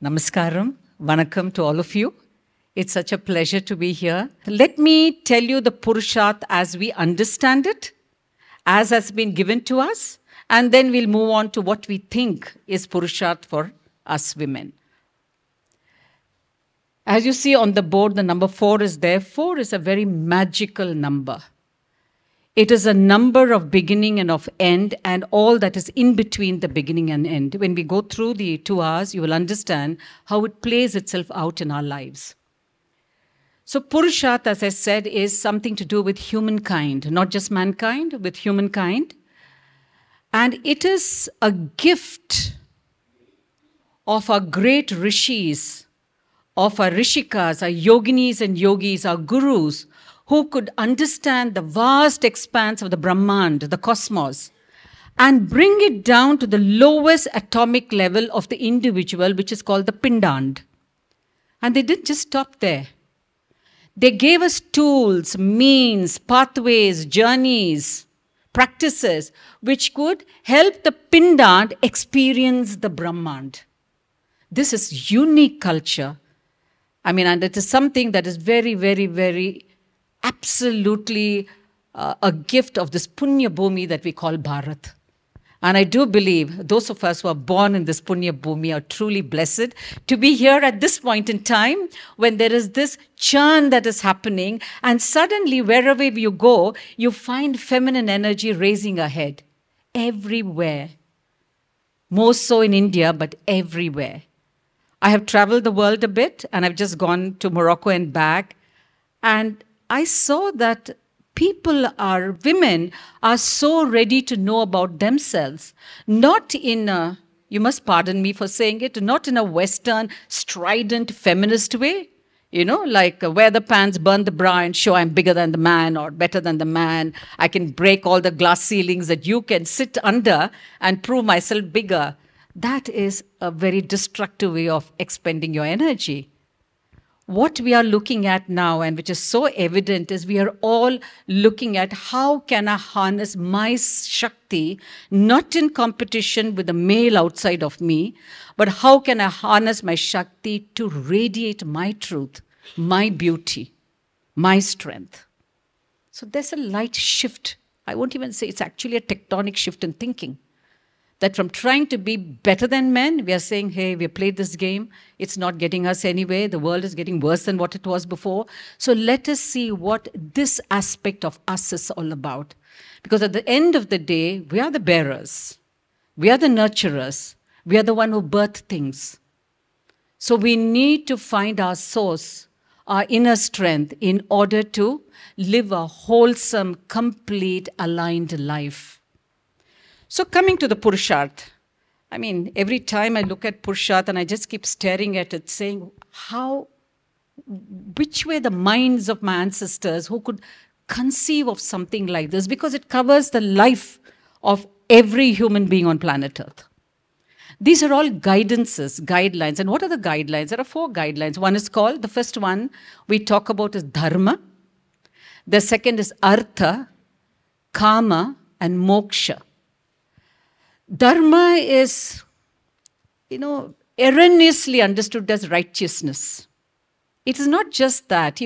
Namaskaram, Vanakkam to all of you. It's such a pleasure to be here. Let me tell you the Purusharth as we understand it, as has been given to us, and then we'll move on to what we think is Purusharth for us women. As you see on the board, the number 4 is there. 4 is a very magical number. It is a number of beginning and of end and all that is in between the beginning and end. When we go through the 2 hours, you will understand how it plays itself out in our lives. So Purusharth, as I said, is something to do with humankind, not just mankind, with humankind. And it is a gift of our great rishis, of our rishikas, our yoginis and yogis, our gurus, who could understand the vast expanse of the Brahmand, the cosmos, and bring it down to the lowest atomic level of the individual, which is called the Pindand. And they didn't just stop there. They gave us tools, means, pathways, journeys, practices, which could help the Pindand experience the Brahmand. This is unique culture. And it is something that is very, very, very absolutely a gift of this Punya Bhumi that we call Bharat. And I do believe those of us who are born in this Punya Bhumi are truly blessed to be here at this point in time when there is this churn that is happening, and suddenly wherever you go, you find feminine energy raising ahead. Everywhere. More so in India, but everywhere. I have traveled the world a bit, and I've just gone to Morocco and back, and I saw that women are so ready to know about themselves, not in a, you must pardon me for saying it, not in a Western, strident, feminist way, like wear the pants, burn the bra, and show I'm bigger than the man or better than the man. I can break all the glass ceilings that you can sit under and prove myself bigger. That is a very destructive way of expending your energy. What we are looking at now, and which is so evident, is we are all looking at how can I harness my Shakti, not in competition with the male outside of me, but how can I harness my Shakti to radiate my truth, my beauty, my strength. So there's a light shift. I won't even say it's actually a tectonic shift in thinking. That from trying to be better than men, we are saying, hey, we played this game. It's not getting us anywhere. The world is getting worse than what it was before. So let us see what this aspect of us is all about. Because at the end of the day, we are the bearers. We are the nurturers. We are the one who birth things. So we need to find our source, our inner strength, in order to live a wholesome, complete, aligned life. So coming to the Purusharth, every time I look at Purusharth and I just keep staring at it, saying, which were the minds of my ancestors who could conceive of something like this? Because it covers the life of every human being on planet Earth. These are all guidances, guidelines. And what are the guidelines? There are 4 guidelines. One is called, the first one we talk about is Dharma. The second is Artha, Kama, and Moksha. Dharma is, erroneously understood as righteousness. It is not just that.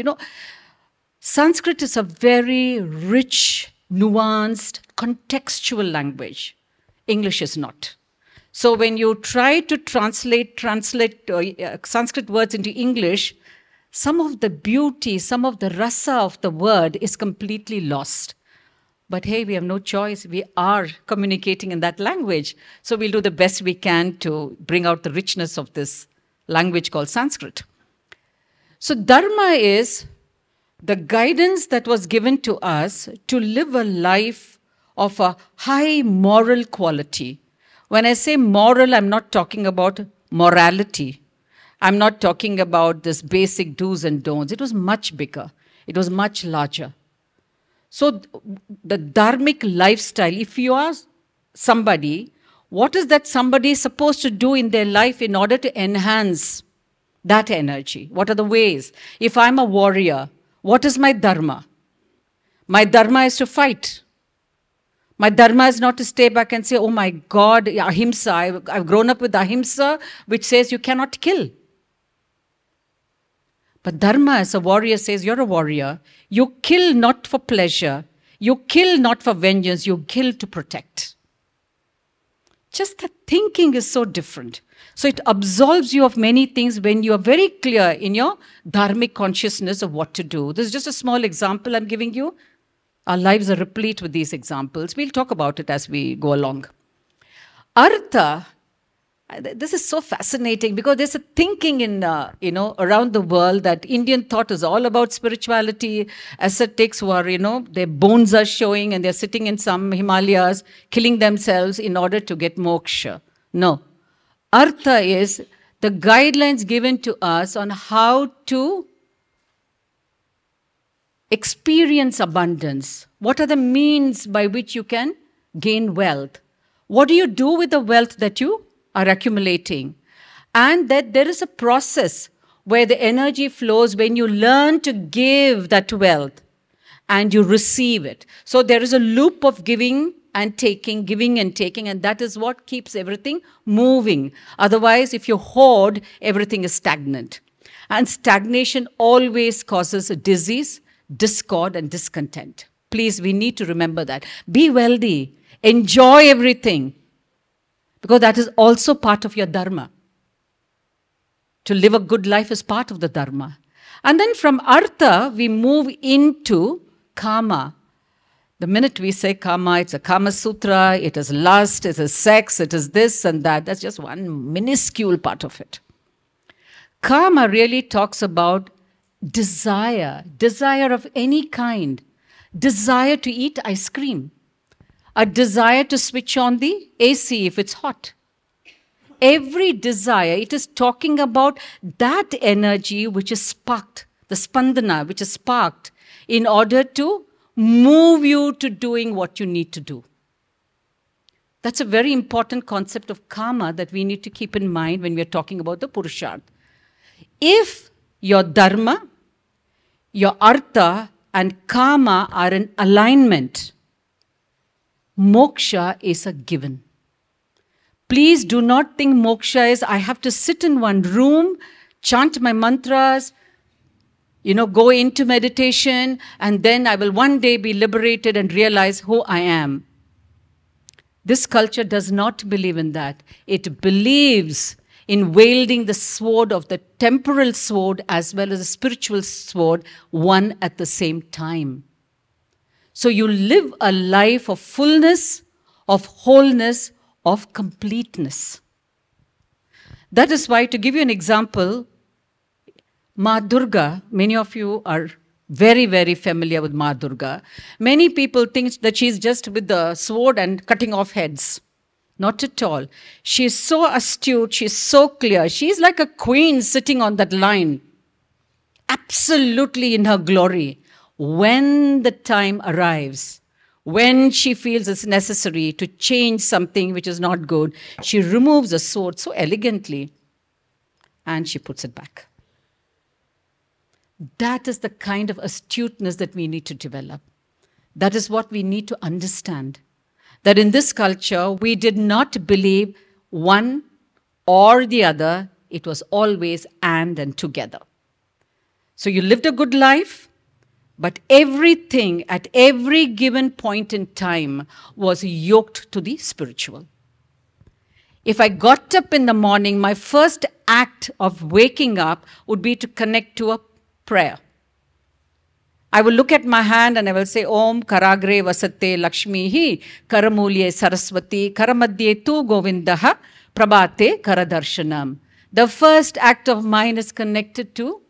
Sanskrit is a very rich, nuanced, contextual language. English is not. So when you try to translate Sanskrit words into English, some of the beauty, some of the rasa of the word is completely lost. But hey, we have no choice. We are communicating in that language. So we'll do the best we can to bring out the richness of this language called Sanskrit. So Dharma is the guidance that was given to us to live a life of a high moral quality. When I say moral, I'm not talking about morality. I'm not talking about this basic do's and don'ts. It was much bigger. It was much larger. So the dharmic lifestyle, if you ask somebody, what is that somebody supposed to do in their life in order to enhance that energy? What are the ways? If I'm a warrior, what is my dharma? My dharma is to fight. My dharma is not to stay back and say, oh my God, ahimsa. I've grown up with ahimsa, which says you cannot kill. But dharma, as a warrior, says you're a warrior. You kill not for pleasure. You kill not for vengeance. You kill to protect. Just the thinking is so different. So it absolves you of many things when you are very clear in your dharmic consciousness of what to do. This is just a small example I'm giving you. Our lives are replete with these examples. We'll talk about it as we go along. Artha, this is so fascinating because there's a thinking in, around the world that Indian thought is all about spirituality. Ascetics who are, their bones are showing and they're sitting in some Himalayas, killing themselves in order to get moksha. No. Artha is the guidelines given to us on how to experience abundance. What are the means by which you can gain wealth? What do you do with the wealth that you are accumulating? And that there is a process where the energy flows when you learn to give that wealth and you receive it. So there is a loop of giving and taking, and that is what keeps everything moving. Otherwise, if you hoard, everything is stagnant. And stagnation always causes a disease, discord, and discontent. Please, we need to remember that. Be wealthy. Enjoy everything. Because that is also part of your dharma. To live a good life is part of the dharma. And then from artha, we move into kama. The minute we say kama, it's a Kama Sutra, it is lust, it is sex, it is this and that. That's just one minuscule part of it. Kama really talks about desire of any kind. Desire to eat ice cream. A desire to switch on the AC if it's hot. Every desire, it is talking about that energy which is sparked, the spandana which is sparked in order to move you to doing what you need to do. That's a very important concept of karma that we need to keep in mind when we are talking about the Purusharth. If your dharma, your artha and karma are in alignment, moksha is a given. Please do not think moksha is, I have to sit in one room, chant my mantras, go into meditation, and then I will one day be liberated and realize who I am. This culture does not believe in that. It believes in wielding the sword of the temporal sword as well as the spiritual sword, one at the same time. So you live a life of fullness, of wholeness, of completeness. That is why, to give you an example, Ma Durga, many of you are very, very familiar with Ma Durga. Many people think that she's just with the sword and cutting off heads. Not at all. She's so astute, she's so clear. She's like a queen sitting on that line, absolutely in her glory. When the time arrives, when she feels it's necessary to change something which is not good, she removes the sword so elegantly and she puts it back. That is the kind of astuteness that we need to develop. That is what we need to understand. That in this culture, we did not believe one or the other. It was always and together. So you lived a good life, but everything at every given point in time was yoked to the spiritual. If I got up in the morning, my first act of waking up would be to connect to a prayer. I will look at my hand and I will say, Om Karagre Vasate Lakshmihi Karamulye Saraswati Karamadye Tu Govindaha Prabhate Karadarshanam. The first act of mine is connected to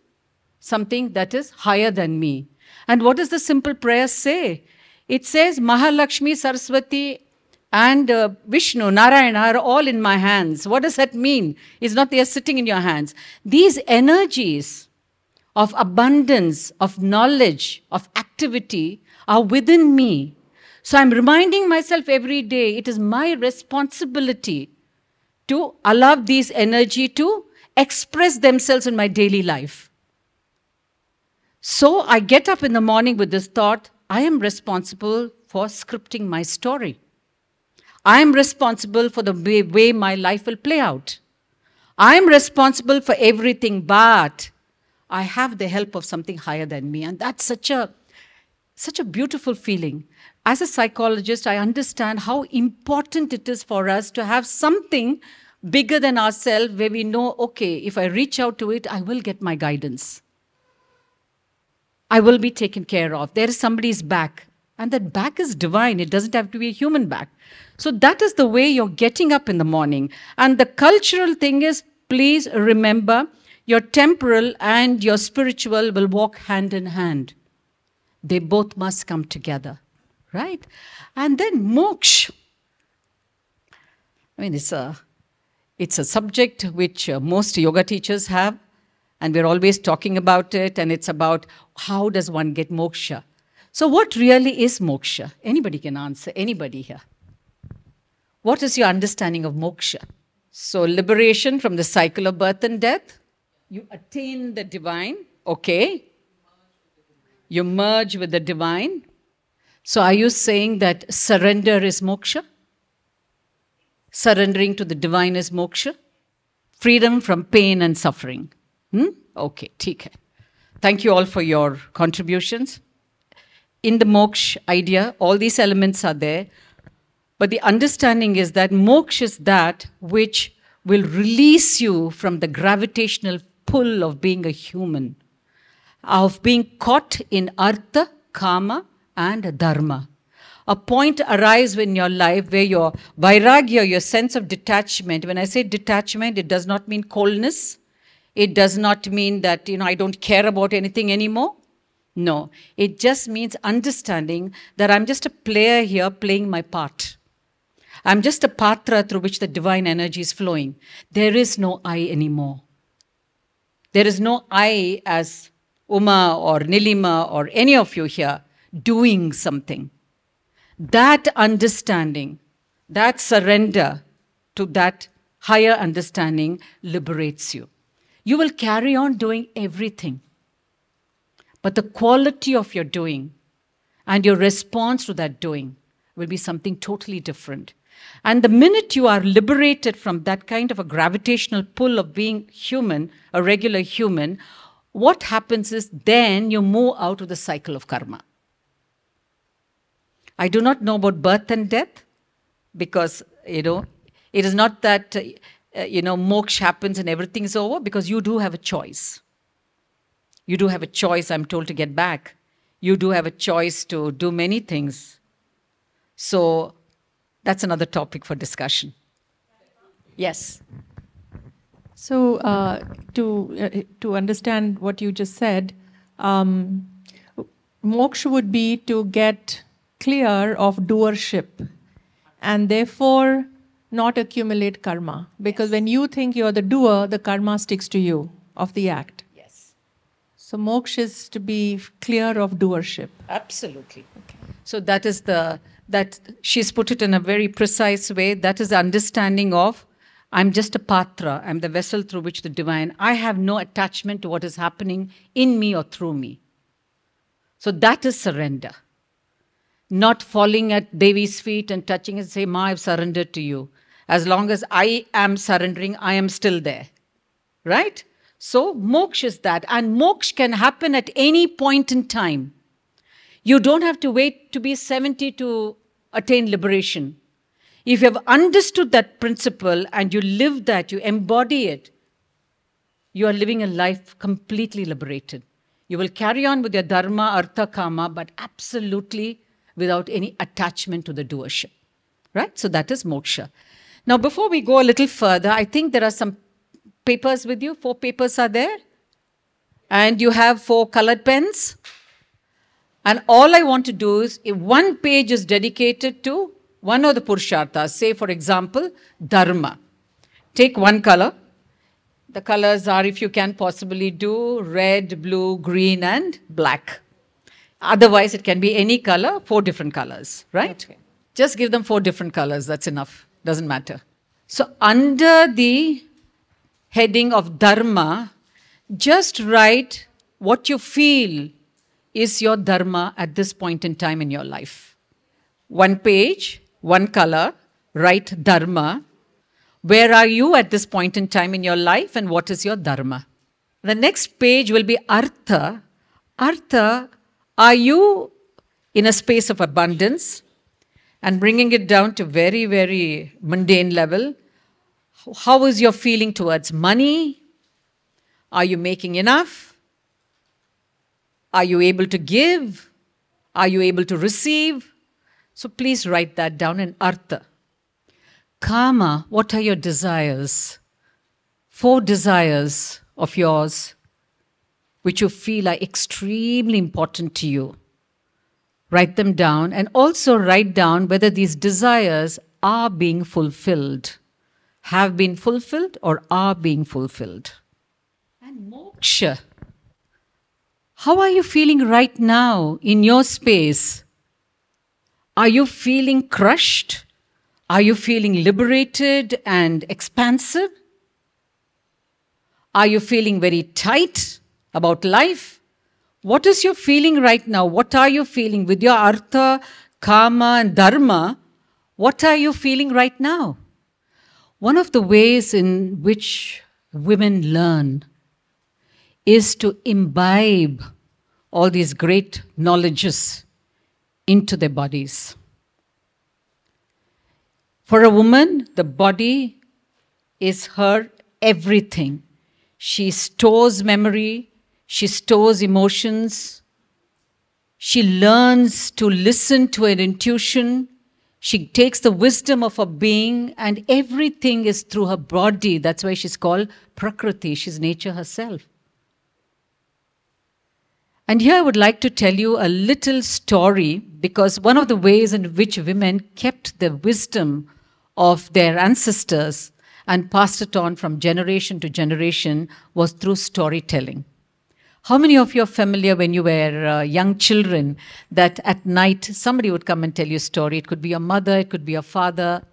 something that is higher than me. And what does the simple prayer say? It says, Mahalakshmi, Saraswati and Vishnu, Narayana are all in my hands. What does that mean? It's not they are sitting in your hands. These energies of abundance, of knowledge, of activity are within me. So I'm reminding myself every day, it is my responsibility to allow these energy to express themselves in my daily life. So I get up in the morning with this thought, I am responsible for scripting my story. I am responsible for the way my life will play out. I am responsible for everything, but I have the help of something higher than me. And that's such a beautiful feeling. As a psychologist, I understand how important it is for us to have something bigger than ourselves where we know, okay, if I reach out to it, I will get my guidance. I will be taken care of. There is somebody's back. And that back is divine. It doesn't have to be a human back. So that is the way you're getting up in the morning. And the cultural thing is, please remember, your temporal and your spiritual will walk hand in hand. They both must come together, right? And then moksha. I mean, it's a subject which most yoga teachers have, and we're always talking about it, and it's about how does one get moksha. So what really is moksha? Anybody can answer, anybody here. What is your understanding of moksha? So liberation from the cycle of birth and death. You attain the divine, okay. You merge with the divine. So are you saying that surrender is moksha? Surrendering to the divine is moksha? Freedom from pain and suffering. Okay, theek hai. Thank you all for your contributions. In the moksha idea, all these elements are there. But the understanding is that moksha is that which will release you from the gravitational pull of being a human, of being caught in artha, kama, and dharma. A point arises in your life where your vairagya, your sense of detachment, when I say detachment, it does not mean coldness. It does not mean that, I don't care about anything anymore. No, it just means understanding that I'm just a player here playing my part. I'm just a patra through which the divine energy is flowing. There is no I anymore. There is no I as Uma or Nilima or any of you here doing something. That understanding, that surrender to that higher understanding liberates you. You will carry on doing everything. But the quality of your doing and your response to that doing will be something totally different. And the minute you are liberated from that kind of a gravitational pull of being human, a regular human, what happens is then you move out of the cycle of karma. I do not know about birth and death because, it is not that, moksha happens and everything is over, because you do have a choice. You do have a choice, I'm told, to get back. You do have a choice to do many things. So that's another topic for discussion. Yes. So to understand what you just said, moksha would be to get clear of doership and therefore not accumulate karma. Because when you think you're the doer, the karma sticks to you of the act. Yes. So moksha is to be clear of doership. Absolutely. Okay. So that is that she's put it in a very precise way. That is the understanding of I'm just a patra. I'm the vessel through which the divine, I have no attachment to what is happening in me or through me. So that is surrender. Not falling at Devi's feet and touching and say, Ma, I've surrendered to you. As long as I am surrendering, I am still there. Right? So moksha is that. And moksha can happen at any point in time. You don't have to wait to be 70 to attain liberation. If you have understood that principle and you live that, you embody it, you are living a life completely liberated. You will carry on with your dharma, artha, kama, but absolutely without any attachment to the doership. Right? So that is moksha. Now, before we go a little further, I think there are some papers with you. 4 papers are there. And you have 4 colored pens. And all I want to do is, if one page is dedicated to one of the Purusharthas, say, for example, Dharma. Take one color. The colors are, if you can possibly do, red, blue, green, and black. Otherwise, it can be any color, 4 different colors, right? Okay. Just give them 4 different colors. That's enough. Doesn't matter. So under the heading of Dharma, just write what you feel is your dharma at this point in time in your life? One page, one color, write dharma. Where are you at this point in time in your life and what is your dharma? The next page will be artha. Artha, are you in a space of abundance? And bringing it down to very, very mundane level. How is your feeling towards money? Are you making enough? Are you able to give? Are you able to receive? So please write that down in artha. Kama, what are your desires? 4 desires of yours which you feel are extremely important to you. Write them down and also write down whether these desires are being fulfilled, have been fulfilled or are being fulfilled. And moksha. How are you feeling right now in your space? Are you feeling crushed? Are you feeling liberated and expansive? Are you feeling very tight about life? What is your feeling right now? What are you feeling with your artha, kama and dharma? What are you feeling right now? One of the ways in which women learn is to imbibe all these great knowledges into their bodies. For a woman, the body is her everything. She stores memory, she stores emotions, she learns to listen to her intuition, she takes the wisdom of her being, and everything is through her body. That's why she's called Prakriti, she's nature herself. And here I would like to tell you a little story, because one of the ways in which women kept the wisdom of their ancestors and passed it on from generation to generation was through storytelling. How many of you are familiar when you were young children that at night somebody would come and tell you a story? It could be your mother, it could be your father,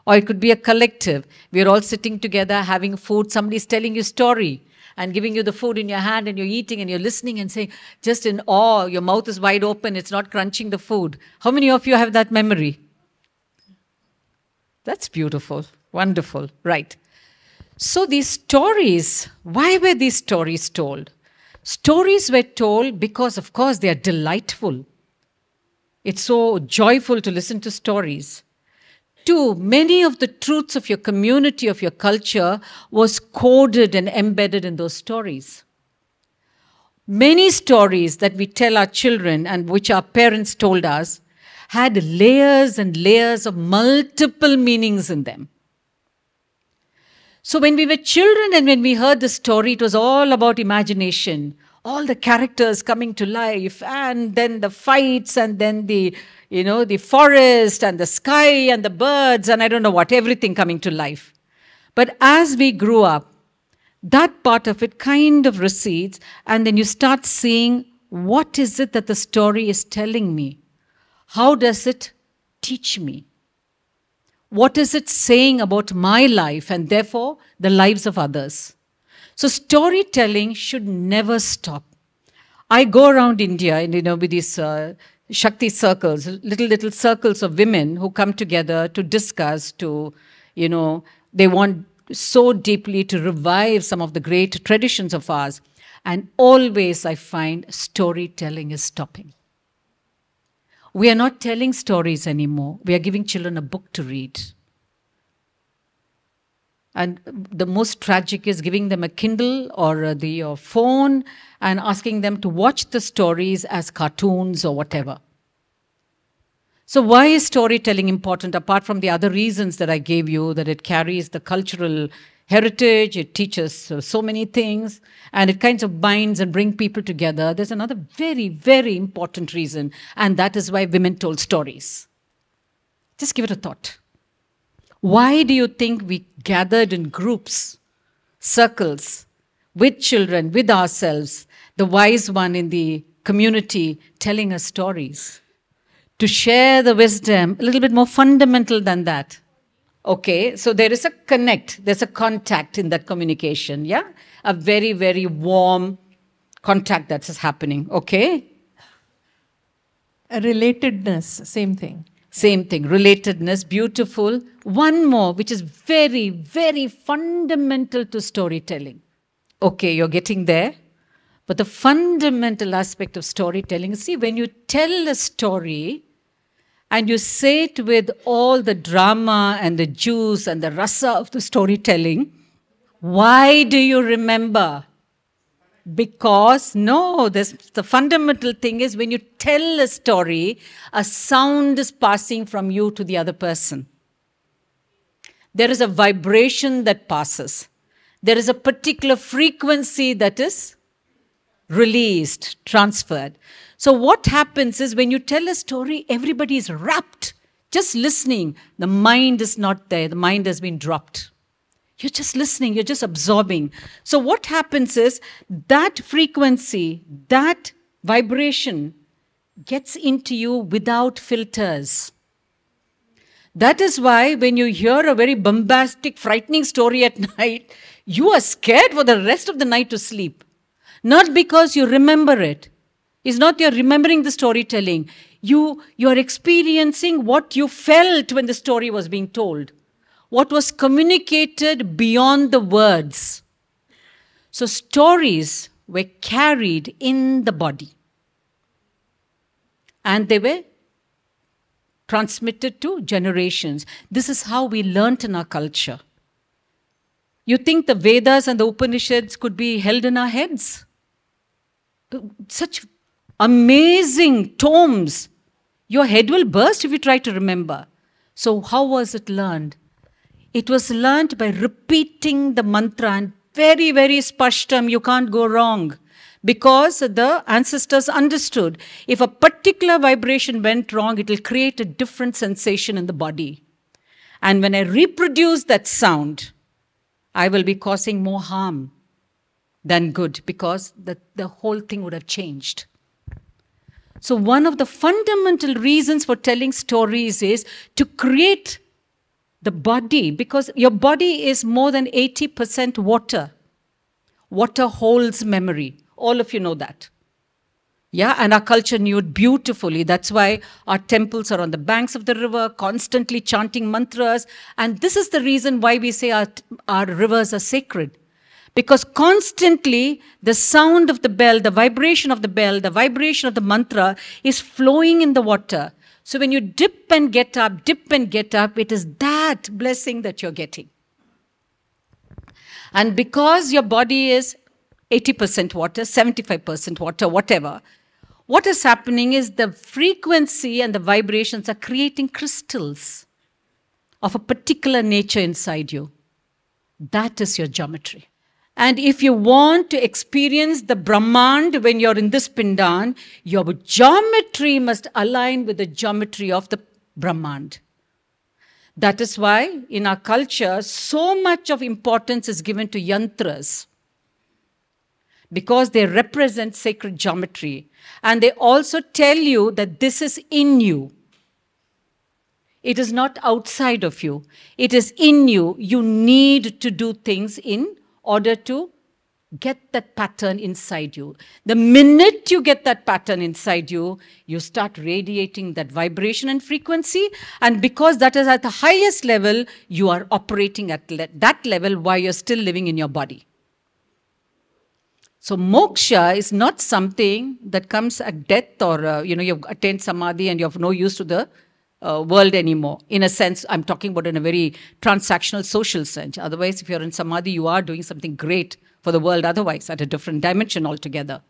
or it could be a collective. We're all sitting together having food, somebody's telling you a story and giving you the food in your hand and you're eating and you're listening and saying, just in awe, your mouth is wide open, it's not crunching the food. How many of you have that memory? That's beautiful, wonderful, right. So these stories, why were these stories told? Stories were told because, of course, they are delightful. It's so joyful to listen to stories. 2, many of the truths of your community, of your culture, was coded and embedded in those stories. Many stories that we tell our children and which our parents told us had layers and layers of multiple meanings in them. So when we were children and when we heard the story, it was all about imagination. All the characters coming to life, and then the fights, and then the forest and the sky and the birds and I don't know what, everything coming to life. But as we grew up, that part of it kind of recedes, and then you start seeing, what is it that the story is telling me? How does it teach me? What is it saying about my life and therefore the lives of others? So storytelling should never stop. I go around India and with these Shakti circles, little circles of women who come together to discuss, they want so deeply to revive some of the great traditions of ours. And always I find storytelling is stopping. We are not telling stories anymore. We are giving children a book to read. And the most tragic is giving them a Kindle or the phone and asking them to watch the stories as cartoons or whatever. So why is storytelling important, apart from the other reasons that I gave you, that it carries the cultural heritage, it teaches so many things, and it kind of binds and brings people together. There's another very, very important reason, and that is why women told stories. Just give it a thought. Why do you think we gathered in groups, circles, with children, with ourselves, the wise one in the community telling us stories? To share the wisdom, a little bit more fundamental than that. Okay, so there is a connect, there's a contact in that communication, yeah? A very, very warm contact that is happening, okay? Relatedness, same thing. Same thing, relatedness, beautiful. One more, which is very, very fundamental to storytelling. Okay, you're getting there. But the fundamental aspect of storytelling, see, when you tell a story and you say it with all the drama and the juice and the rasa of the storytelling, why do you remember? Because, no, the fundamental thing is when you tell a story, a sound is passing from you to the other person. There is a vibration that passes. There is a particular frequency that is released, transferred. So what happens is when you tell a story, everybody is rapt, just listening. The mind is not there. The mind has been dropped. You're just listening, you're just absorbing. So what happens is that frequency, that vibration gets into you without filters. That is why when you hear a very bombastic, frightening story at night, you are scared for the rest of the night to sleep. Not because you remember it. It's not you're remembering the storytelling. You are experiencing what you felt when the story was being told. What was communicated beyond the words. So stories were carried in the body. And they were transmitted to generations. This is how we learnt in our culture. You think the Vedas and the Upanishads could be held in our heads? Such amazing tomes. Your head will burst if you try to remember. So how was it learned? It was learnt by repeating the mantra, and very, very spashtam, you can't go wrong. Because the ancestors understood, if a particular vibration went wrong, it will create a different sensation in the body. And when I reproduce that sound, I will be causing more harm than good, because the whole thing would have changed. So one of the fundamental reasons for telling stories is to create the body, because your body is more than 80% water. Water holds memory. All of you know that. Yeah, and our culture knew it beautifully. That's why our temples are on the banks of the river, constantly chanting mantras. And this is the reason why we say our rivers are sacred. Because constantly the sound of the bell, the vibration of the bell, the vibration of the mantra is flowing in the water. So when you dip and get up, it is that blessing that you're getting. And because your body is 80% water, 75% water, whatever, what is happening is the frequency and the vibrations are creating crystals of a particular nature inside you. That is your geometry. And if you want to experience the Brahmand when you're in this Pindan, your geometry must align with the geometry of the Brahmand. That is why in our culture, so much of importance is given to yantras, because they represent sacred geometry. And they also tell you that this is in you. It is not outside of you. It is in you. You need to do things in order to get that pattern inside you. The minute you get that pattern inside you, you start radiating that vibration and frequency. And because that is at the highest level, you are operating at that level while you're still living in your body. So moksha is not something that comes at death, or you've attained samadhi and you have no use to the world anymore. In a sense, I'm talking about in a very transactional, social sense. Otherwise, if you're in samadhi, you are doing something great for the world otherwise, at a different dimension altogether.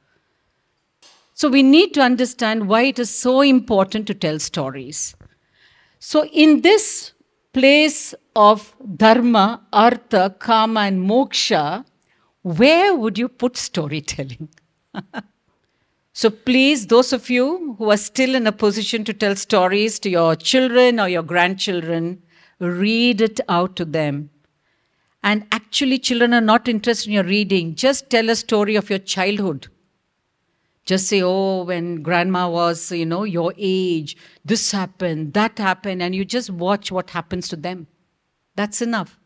So we need to understand why it is so important to tell stories. So in this place of dharma, artha, kama and moksha, where would you put storytelling? So please, those of you who are still in a position to tell stories to your children or your grandchildren, read it out to them. And actually, children are not interested in your reading. Just tell a story of your childhood. Just say, oh, when grandma was, your age, this happened, that happened, and you just watch what happens to them. That's enough.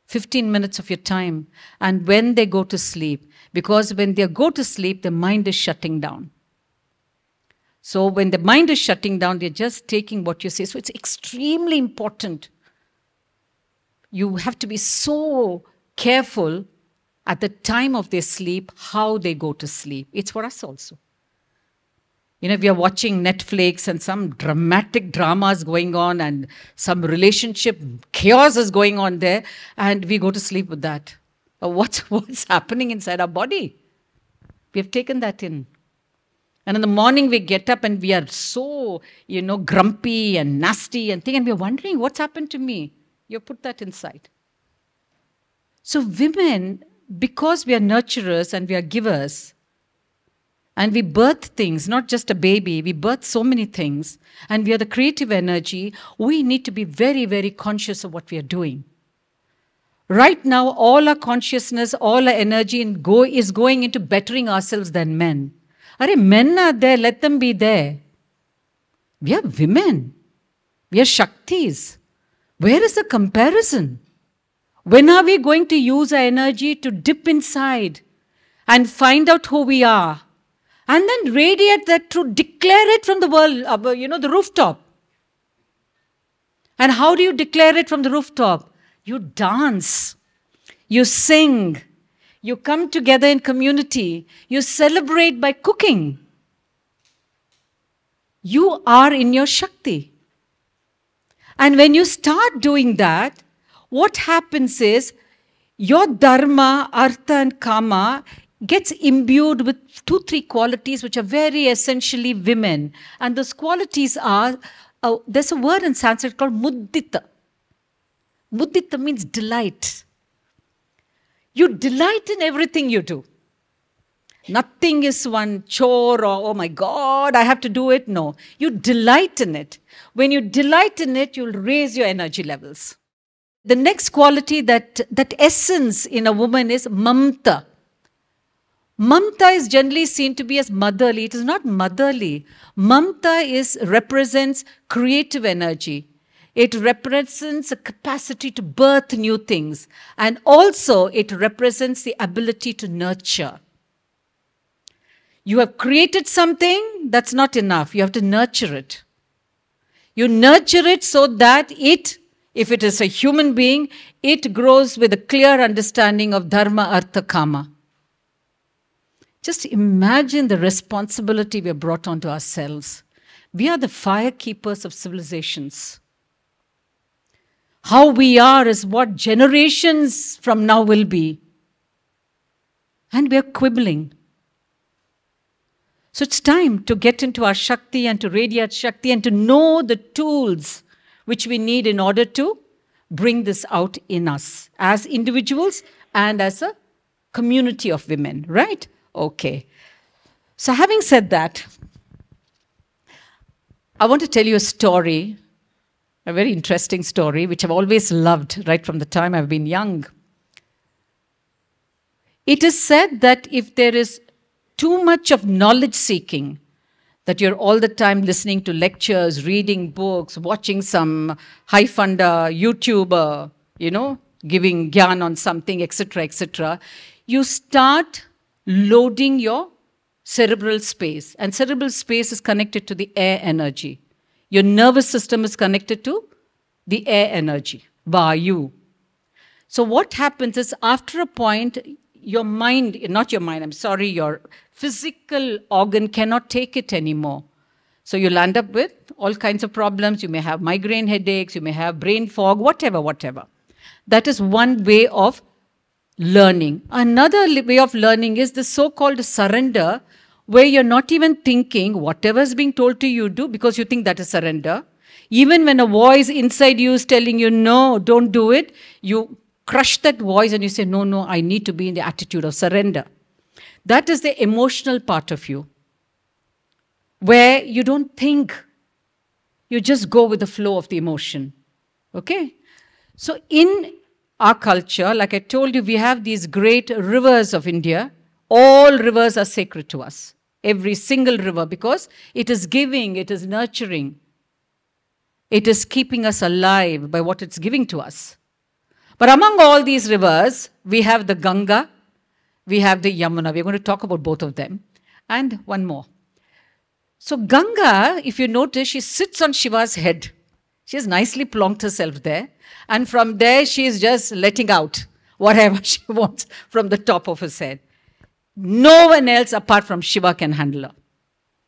15 minutes of your time. And when they go to sleep, because when they go to sleep, the mind is shutting down. So when the mind is shutting down, they're just taking what you say. So it's extremely important. You have to be so careful at the time of their sleep, how they go to sleep. It's for us also. You know, if you're watching Netflix and some dramatic dramas going on and some relationship chaos is going on there, and we go to sleep with that. What's happening inside our body? We have taken that in. And in the morning we get up and we are so, grumpy and nasty and we're wondering, what's happened to me? You put that inside. So women, because we are nurturers and we are givers, and we birth things, not just a baby, we birth so many things, and we are the creative energy, we need to be very, very conscious of what we are doing. Right now, all our consciousness, all our energy is going into bettering ourselves than men. Men are there, let them be there. We are women. We are Shaktis. Where is the comparison? When are we going to use our energy to dip inside and find out who we are? And then radiate that truth, declare it from the world, the rooftop. And how do you declare it from the rooftop? You dance, you sing, you come together in community, you celebrate by cooking. You are in your Shakti. And when you start doing that, what happens is your Dharma, Artha and Kama gets imbued with 2-3 qualities which are very essentially women. And those qualities are, there's a word in Sanskrit called Muddita. Muddita means delight. You delight in everything you do. Nothing is one chore or, oh my God, I have to do it. No, you delight in it. When you delight in it, you'll raise your energy levels. The next quality, that essence in a woman is Mamta. Mamta is generally seen to be as motherly. It is not motherly. Mamta represents creative energy. It represents a capacity to birth new things. And also it represents the ability to nurture. You have created something, that's not enough. You have to nurture it. You nurture it so that if it is a human being, it grows with a clear understanding of Dharma, Artha, Kama. Just imagine the responsibility we have brought onto ourselves. We are the fire keepers of civilizations. How we are is what generations from now will be. And we are quibbling. So it's time to get into our Shakti and to radiate Shakti and to know the tools which we need in order to bring this out in us as individuals and as a community of women, right? Okay. So having said that, I want to tell you a story, a very interesting story, which I've always loved right from the time I've been young. It is said that if there is too much of knowledge seeking, that you're all the time listening to lectures, reading books, watching some high-funder YouTuber, giving gyan on something, etc., etc., you start loading your cerebral space. And cerebral space is connected to the air energy. Your nervous system is connected to the air energy, Vayu. So what happens is after a point, your mind, your physical organ cannot take it anymore. So you'll end up with all kinds of problems. You may have migraine headaches, you may have brain fog, whatever. That is one way of learning. Another way of learning is the so-called surrender, where you're not even thinking whatever is being told to you do because you think that is surrender. Even when a voice inside you is telling you, no, don't do it, you crush that voice and you say, no, I need to be in the attitude of surrender. That is the emotional part of you, where you don't think, you just go with the flow of the emotion. Okay? So in our culture, like I told you, we have these great rivers of India. All rivers are sacred to us. Every single river, because it is giving, it is nurturing. It is keeping us alive by what it's giving to us. But among all these rivers, we have the Ganga, we have the Yamuna. We're going to talk about both of them. And one more. So Ganga, if you notice, she sits on Shiva's head. She has nicely plonked herself there. And from there, she is just letting out whatever she wants from the top of his head. No one else apart from Shiva can handle her.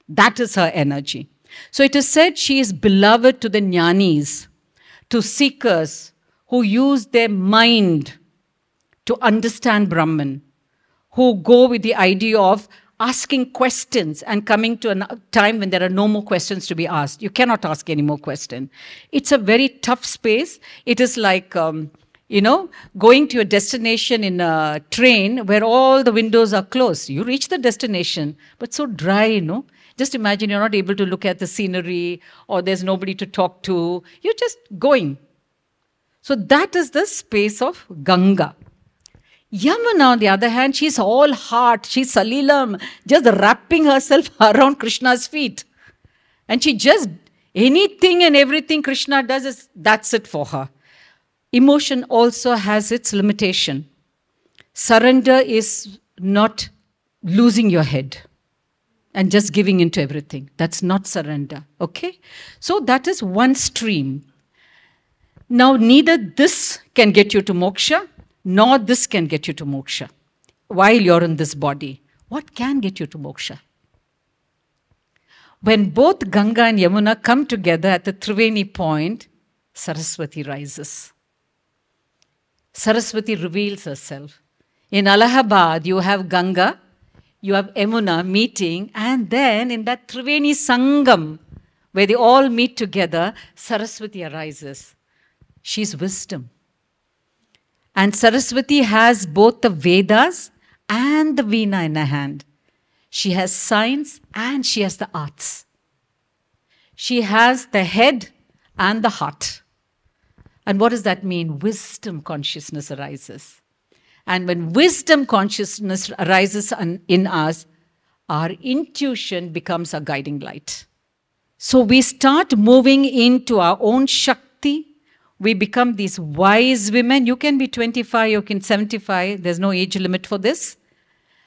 That is her energy. So it is said she is beloved to the jnanis, to seekers who use their mind to understand Brahman, who go with the idea of asking questions and coming to a time when there are no more questions to be asked. You cannot ask any more question. It's a very tough space. It is like, going to a destination in a train where all the windows are closed. You reach the destination, but so dry, Just imagine you're not able to look at the scenery or there's nobody to talk to. You're just going. So that is the space of Ganga. Yamuna, on the other hand, she's all heart. She's Salilam, just wrapping herself around Krishna's feet. And she just, anything and everything Krishna does, that's it for her. Emotion also has its limitation. Surrender is not losing your head and just giving into everything. That's not surrender, okay? So that is one stream. Now, neither this can get you to moksha, nor this can get you to moksha while you're in this body. What can get you to moksha? When both Ganga and Yamuna come together at the Triveni point, Saraswati rises. Saraswati reveals herself. In Allahabad, you have Ganga, you have Yamuna meeting, and then in that Triveni Sangam, where they all meet together, Saraswati arises. She's wisdom. And Saraswati has both the Vedas and the Veena in her hand. She has science and she has the arts. She has the head and the heart. And what does that mean? Wisdom consciousness arises. And when wisdom consciousness arises in us, our intuition becomes a guiding light. So we start moving into our own Shakti. We become these wise women. You can be 25, you can 75. There's no age limit for this.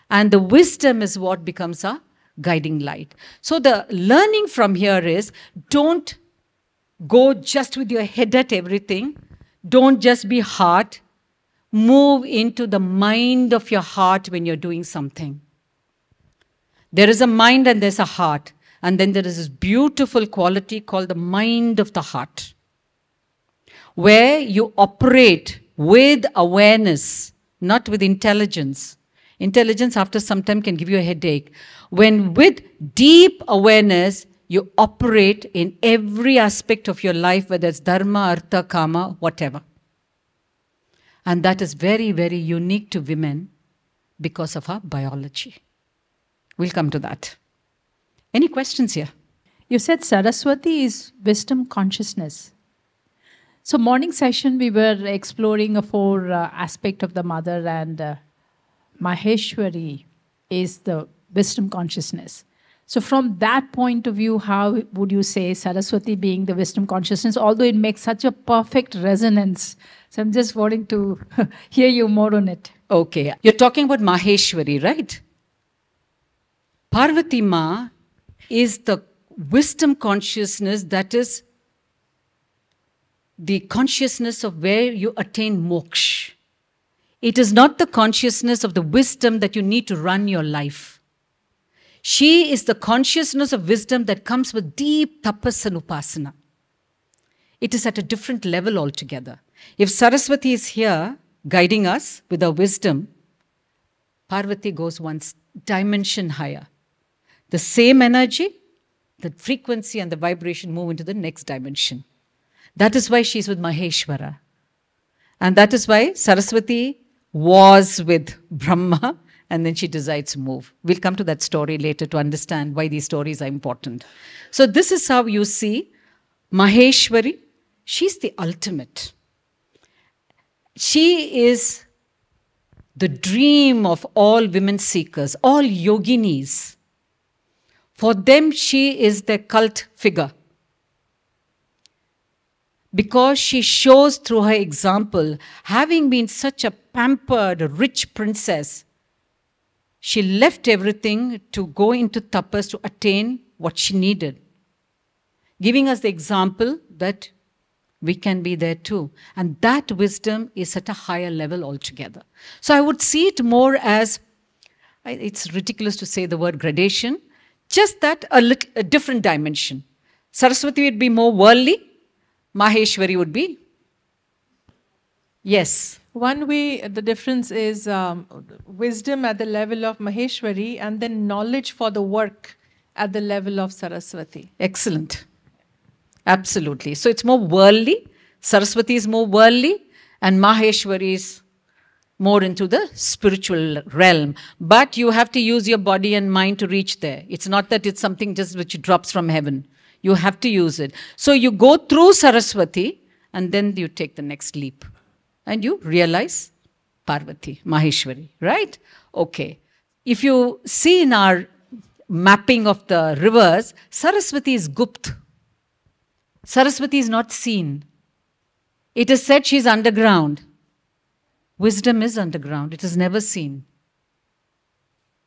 And the wisdom is what becomes a guiding light. So the learning from here is, don't go just with your head at everything. Don't just be heart. Move into the mind of your heart when you're doing something. There is a mind and there's a heart. And then there is this beautiful quality called the mind of the heart, where you operate with awareness, not with intelligence. Intelligence after some time can give you a headache. When with deep awareness, you operate in every aspect of your life, whether it's dharma, artha, kama, whatever. And that is very, very unique to women because of our biology. We'll come to that. Any questions here? You said Saraswati is wisdom consciousness. So morning session, we were exploring a four aspect of the mother, and Maheshwari is the wisdom consciousness. So from that point of view, how would you say Saraswati being the wisdom consciousness, although it makes such a perfect resonance? So I'm just wanting to hear you more on it. Okay. You're talking about Maheshwari, right? Parvati Ma is the wisdom consciousness that is the consciousness of where you attain moksha. It is not the consciousness of the wisdom that you need to run your life. She is the consciousness of wisdom that comes with deep tapas and upasana. It is at a different level altogether. If Saraswati is here guiding us with her wisdom, Parvati goes one dimension higher. The same energy, the frequency and the vibration move into the next dimension. That is why she's with Maheshwara. And that is why Saraswati was with Brahma and then she decides to move. We'll come to that story later to understand why these stories are important. So this is how you see Maheshwari. She's the ultimate. She is the dream of all women seekers, all yoginis. For them, she is their cult figure. Because she shows through her example, having been such a pampered, rich princess, she left everything to go into tapas to attain what she needed, giving us the example that we can be there too. And that wisdom is at a higher level altogether. So I would see it more as, it's ridiculous to say the word gradation, just that a different dimension. Saraswati would be more worldly, Maheshwari would be, yes. One way, the difference is wisdom at the level of Maheshwari and then knowledge for the work at the level of Saraswati. Excellent. Absolutely. So it's more worldly. Saraswati is more worldly and Maheshwari is more into the spiritual realm. But you have to use your body and mind to reach there. It's not that it's something just which drops from heaven. You have to use it. So you go through Saraswati and then you take the next leap. And you realize Parvati, Maheshwari, right? Okay. If you see in our mapping of the rivers, Saraswati is Gupt. Saraswati is not seen. It is said she is underground. Wisdom is underground. It is never seen.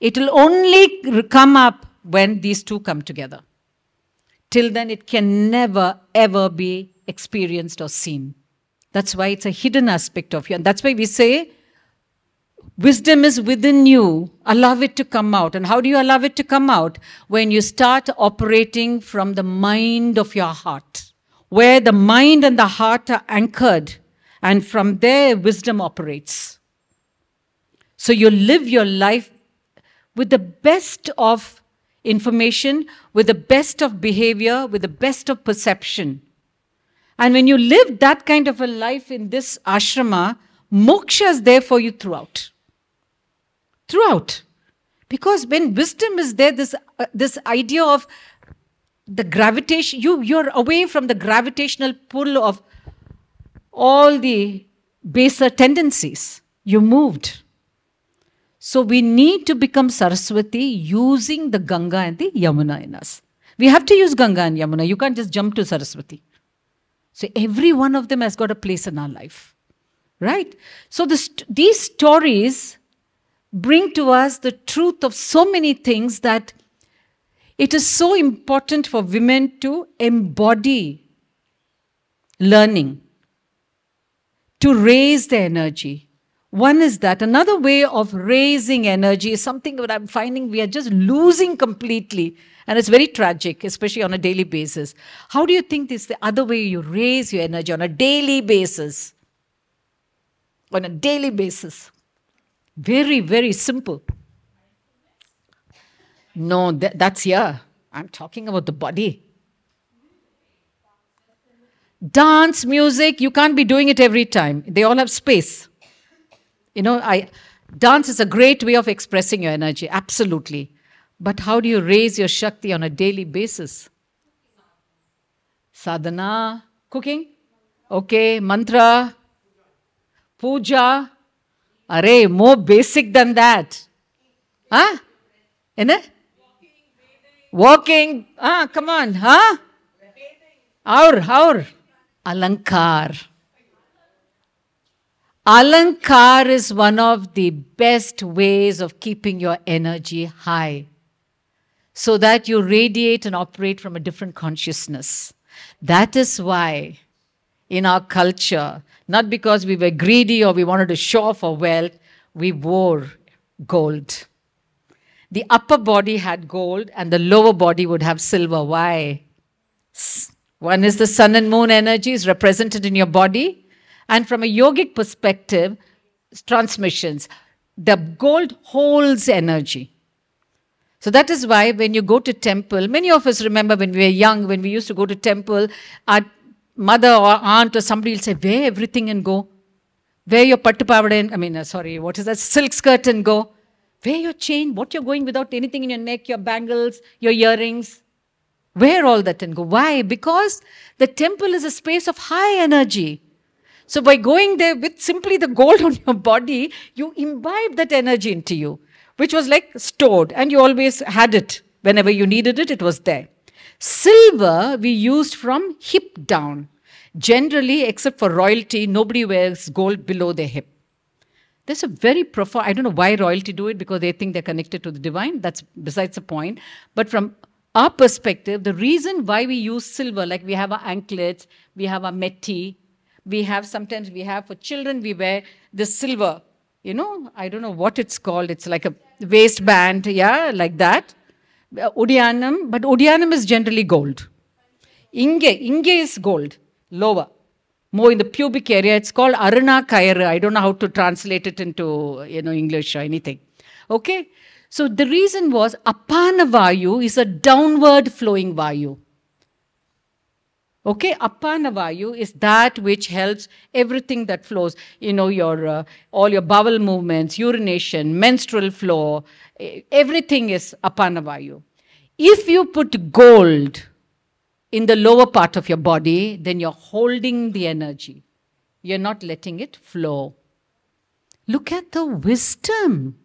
It will only come up when these two come together. Till then, it can never, ever be experienced or seen. That's why it's a hidden aspect of you. And that's why we say, wisdom is within you. Allow it to come out. And how do you allow it to come out? When you start operating from the mind of your heart, where the mind and the heart are anchored. And from there, wisdom operates. So you live your life with the best of information, with the best of behavior, with the best of perception. And when you live that kind of a life in this ashrama, moksha is there for you throughout. Throughout. Because when wisdom is there, this idea of the gravitation, you're away from the gravitational pull of all the baser tendencies. You moved. So we need to become Saraswati using the Ganga and the Yamuna in us. We have to use Ganga and Yamuna. You can't just jump to Saraswati. So every one of them has got a place in our life, right? So these stories bring to us the truth of so many things that it is so important for women to embody learning, to raise their energy. One is that. Another way of raising energy is something that I'm finding we are just losing completely. And it's very tragic, especially on a daily basis. How do you think this is the other way you raise your energy on a daily basis? On a daily basis. Very, very simple. No, that's here. I'm talking about the body. Dance, music, you can't be doing it every time. They all have space. You know, dance is a great way of expressing your energy, absolutely. But how do you raise your Shakti on a daily basis? Sadhana, cooking, okay, mantra, puja. Array, more basic than that. Huh? Inna? Walking. Ah, come on. Huh? Aur. Alankar. Alankar is one of the best ways of keeping your energy high, so that you radiate and operate from a different consciousness. That is why in our culture, not because we were greedy or we wanted to show off our wealth, we wore gold. The upper body had gold and the lower body would have silver. Why? One is the sun and moon energy is represented in your body. And from a yogic perspective, transmissions. The gold holds energy. So that is why when you go to temple, many of us remember when we were young, when we used to go to temple, our mother or aunt or somebody will say, wear everything and go. Wear your pattu pavada, what is that? Silk skirt and go. Wear your chain, what you're going without anything in your neck, your bangles, your earrings. Wear all that and go. Why? Because the temple is a space of high energy. So by going there with simply the gold on your body, you imbibe that energy into you, which was like stored, and you always had it. Whenever you needed it, it was there. Silver we used from hip down. Generally, except for royalty, nobody wears gold below their hip. There's a very profound, I don't know why royalty do it, because they think they're connected to the divine. That's besides the point. But from our perspective, the reason why we use silver, like we have our anklets, we have our methi, sometimes we have for children, we wear the silver, I don't know what it's called. It's like a waistband, yeah, like that. Udiyanam, but Udiyanam is generally gold. Inge is gold, lower. More in the pubic area, it's called Aruna Kairu. I don't know how to translate it into, English or anything. Okay? So the reason was Apana Vayu is a downward flowing Vayu. Okay? Apana Vayu is that which helps everything that flows. Your all your bowel movements, urination, menstrual flow, everything is Apana Vayu. If you put gold in the lower part of your body, then you're holding the energy. You're not letting it flow. Look at the wisdom.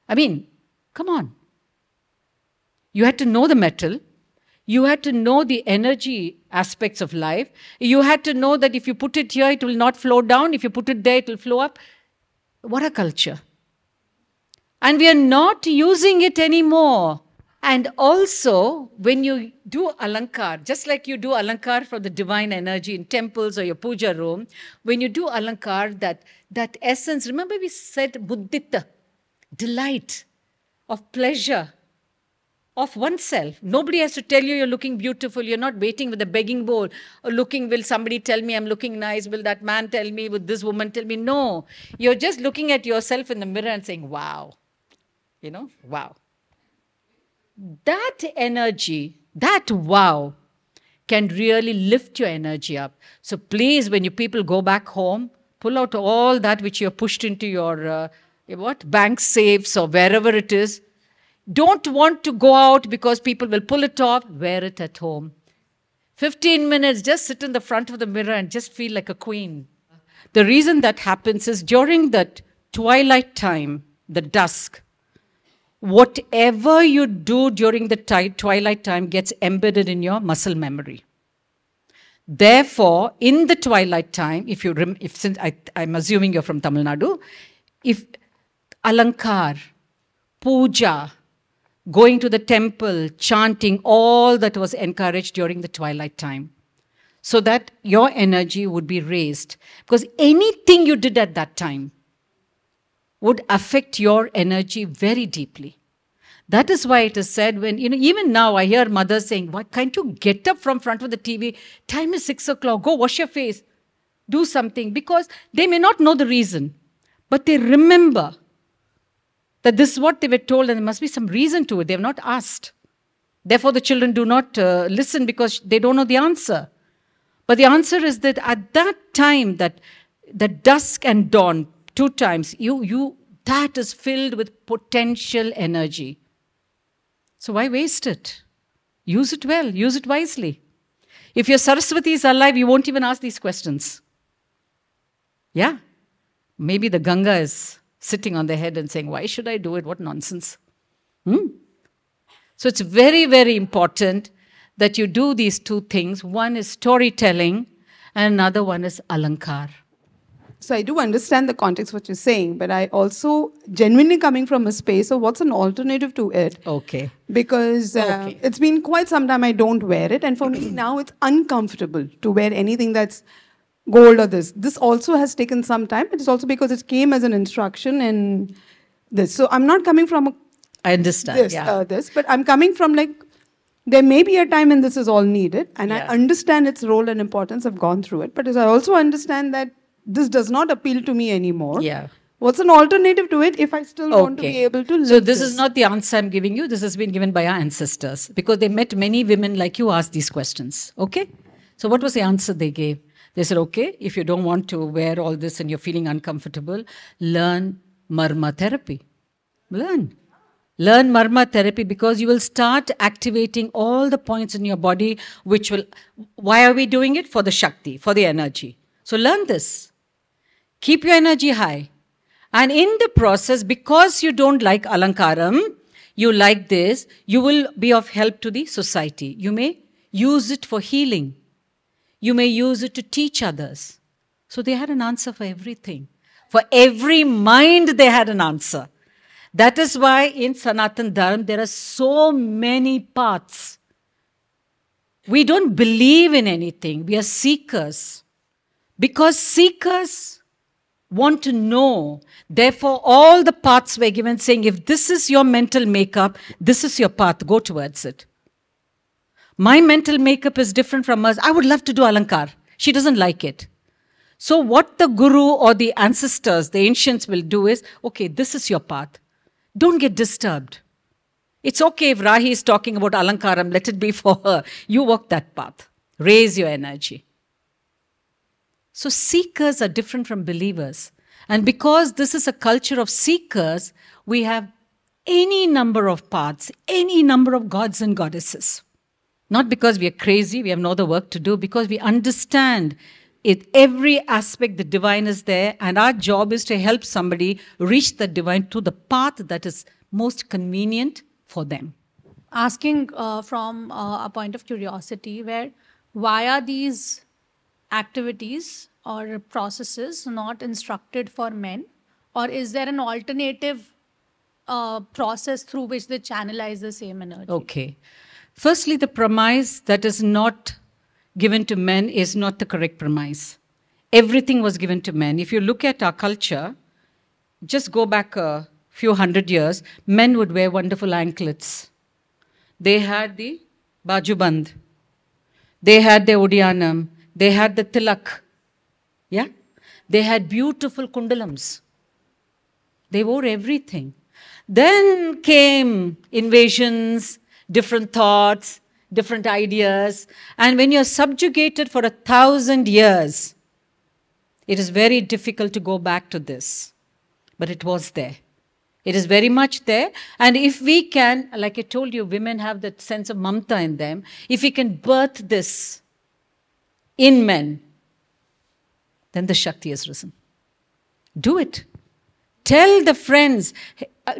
I mean, come on. You had to know the metal. You had to know the energy aspects of life. You had to know that if you put it here, it will not flow down. If you put it there, it will flow up. What a culture. And we are not using it anymore. And also, when you do alankar, just like you do alankar for the divine energy in temples or your puja room, when you do alankar, that essence, remember we said buddhita, delight, of pleasure, of oneself. Nobody has to tell you you're looking beautiful. You're not waiting with a begging bowl or will somebody tell me I'm looking nice? Will that man tell me? Will this woman tell me? No. You're just looking at yourself in the mirror and saying, wow. Wow. That energy, that wow, can really lift your energy up. So please, when you people go back home, pull out all that which you're pushed into your bank safes or wherever it is. Don't want to go out because people will pull it off. Wear it at home. 15 minutes, just sit in the front of the mirror and just feel like a queen. The reason that happens is during that twilight time, the dusk, whatever you do during the twilight time gets embedded in your muscle memory. Therefore, in the twilight time, since I'm assuming you're from Tamil Nadu, if alankar, puja, going to the temple, chanting, all that was encouraged during the twilight time, so that your energy would be raised. Because anything you did at that time would affect your energy very deeply. That is why it is said when, even now I hear mothers saying, why can't you get up from front of the TV? Time is 6 o'clock. Go wash your face. Do something. Because they may not know the reason, but they remember that this is what they were told and there must be some reason to it. They have not asked. Therefore, the children do not listen because they don't know the answer. But the answer is that at that time, that dusk and dawn, 2 times, that is filled with potential energy. So why waste it? Use it well. Use it wisely. If your Saraswati is alive, you won't even ask these questions. Yeah. Maybe the Ganga is sitting on their head and saying, why should I do it? What nonsense. So it's very, very important that you do these 2 things. One is storytelling and another one is alankar. So I do understand the context what you're saying, but I also genuinely coming from a space of what's an alternative to it. Okay. Because it's been quite some time I don't wear it. And for me now it's uncomfortable to wear anything that's gold or this. This also has taken some time. But it's also because it came as an instruction in this. So I'm not coming from I understand. but I'm coming from there may be a time when this is all needed. And I understand its role and importance. I've gone through it. But I also understand that this does not appeal to me anymore. Yeah. What's an alternative to it if I still want to be able to live So this is not the answer I'm giving you. This has been given by our ancestors because they met many women like you asked these questions. Okay? So what was the answer they gave? They said, okay, if you don't want to wear all this and you're feeling uncomfortable, learn marma therapy. Learn marma therapy because you will start activating all the points in your body which will... Why are we doing it? For the Shakti, for the energy. So learn this. Keep your energy high. And in the process, because you don't like alankaram, you like this, you will be of help to the society. You may use it for healing. You may use it to teach others. So they had an answer for everything. For every mind, they had an answer. That is why in Sanatan Dharma, there are so many paths. We don't believe in anything. We are seekers. Because seekers want to know. Therefore, all the paths were given saying, if this is your mental makeup, this is your path, go towards it. My mental makeup is different from hers. I would love to do Alankar. She doesn't like it. So what the guru or the ancestors, the ancients will do is, okay, this is your path. Don't get disturbed. It's okay if Rahi is talking about Alankaram, let it be for her. You walk that path. Raise your energy. So seekers are different from believers. And because this is a culture of seekers, we have any number of paths, any number of gods and goddesses. Not because we are crazy, we have no other work to do, because we understand it, every aspect, the divine is there, and our job is to help somebody reach the divine to the path that is most convenient for them. Asking from a point of curiosity, why are these activities or processes not instructed for men? Or is there an alternative process through which they channelize the same energy? Okay. Firstly, the premise that is not given to men is not the correct premise. Everything was given to men. If you look at our culture, just go back a few hundred years, men would wear wonderful anklets. They had the bajuband. They had the udiyanam. They had the tilak. Yeah? They had beautiful kundalams. They wore everything. Then came invasions, different thoughts, different ideas. And when you're subjugated for 1,000 years, it is very difficult to go back to this. But it was there. It is very much there. And if we can, like I told you, women have that sense of mamta in them. If we can birth this in men, then the Shakti has risen. Do it. Tell the friends.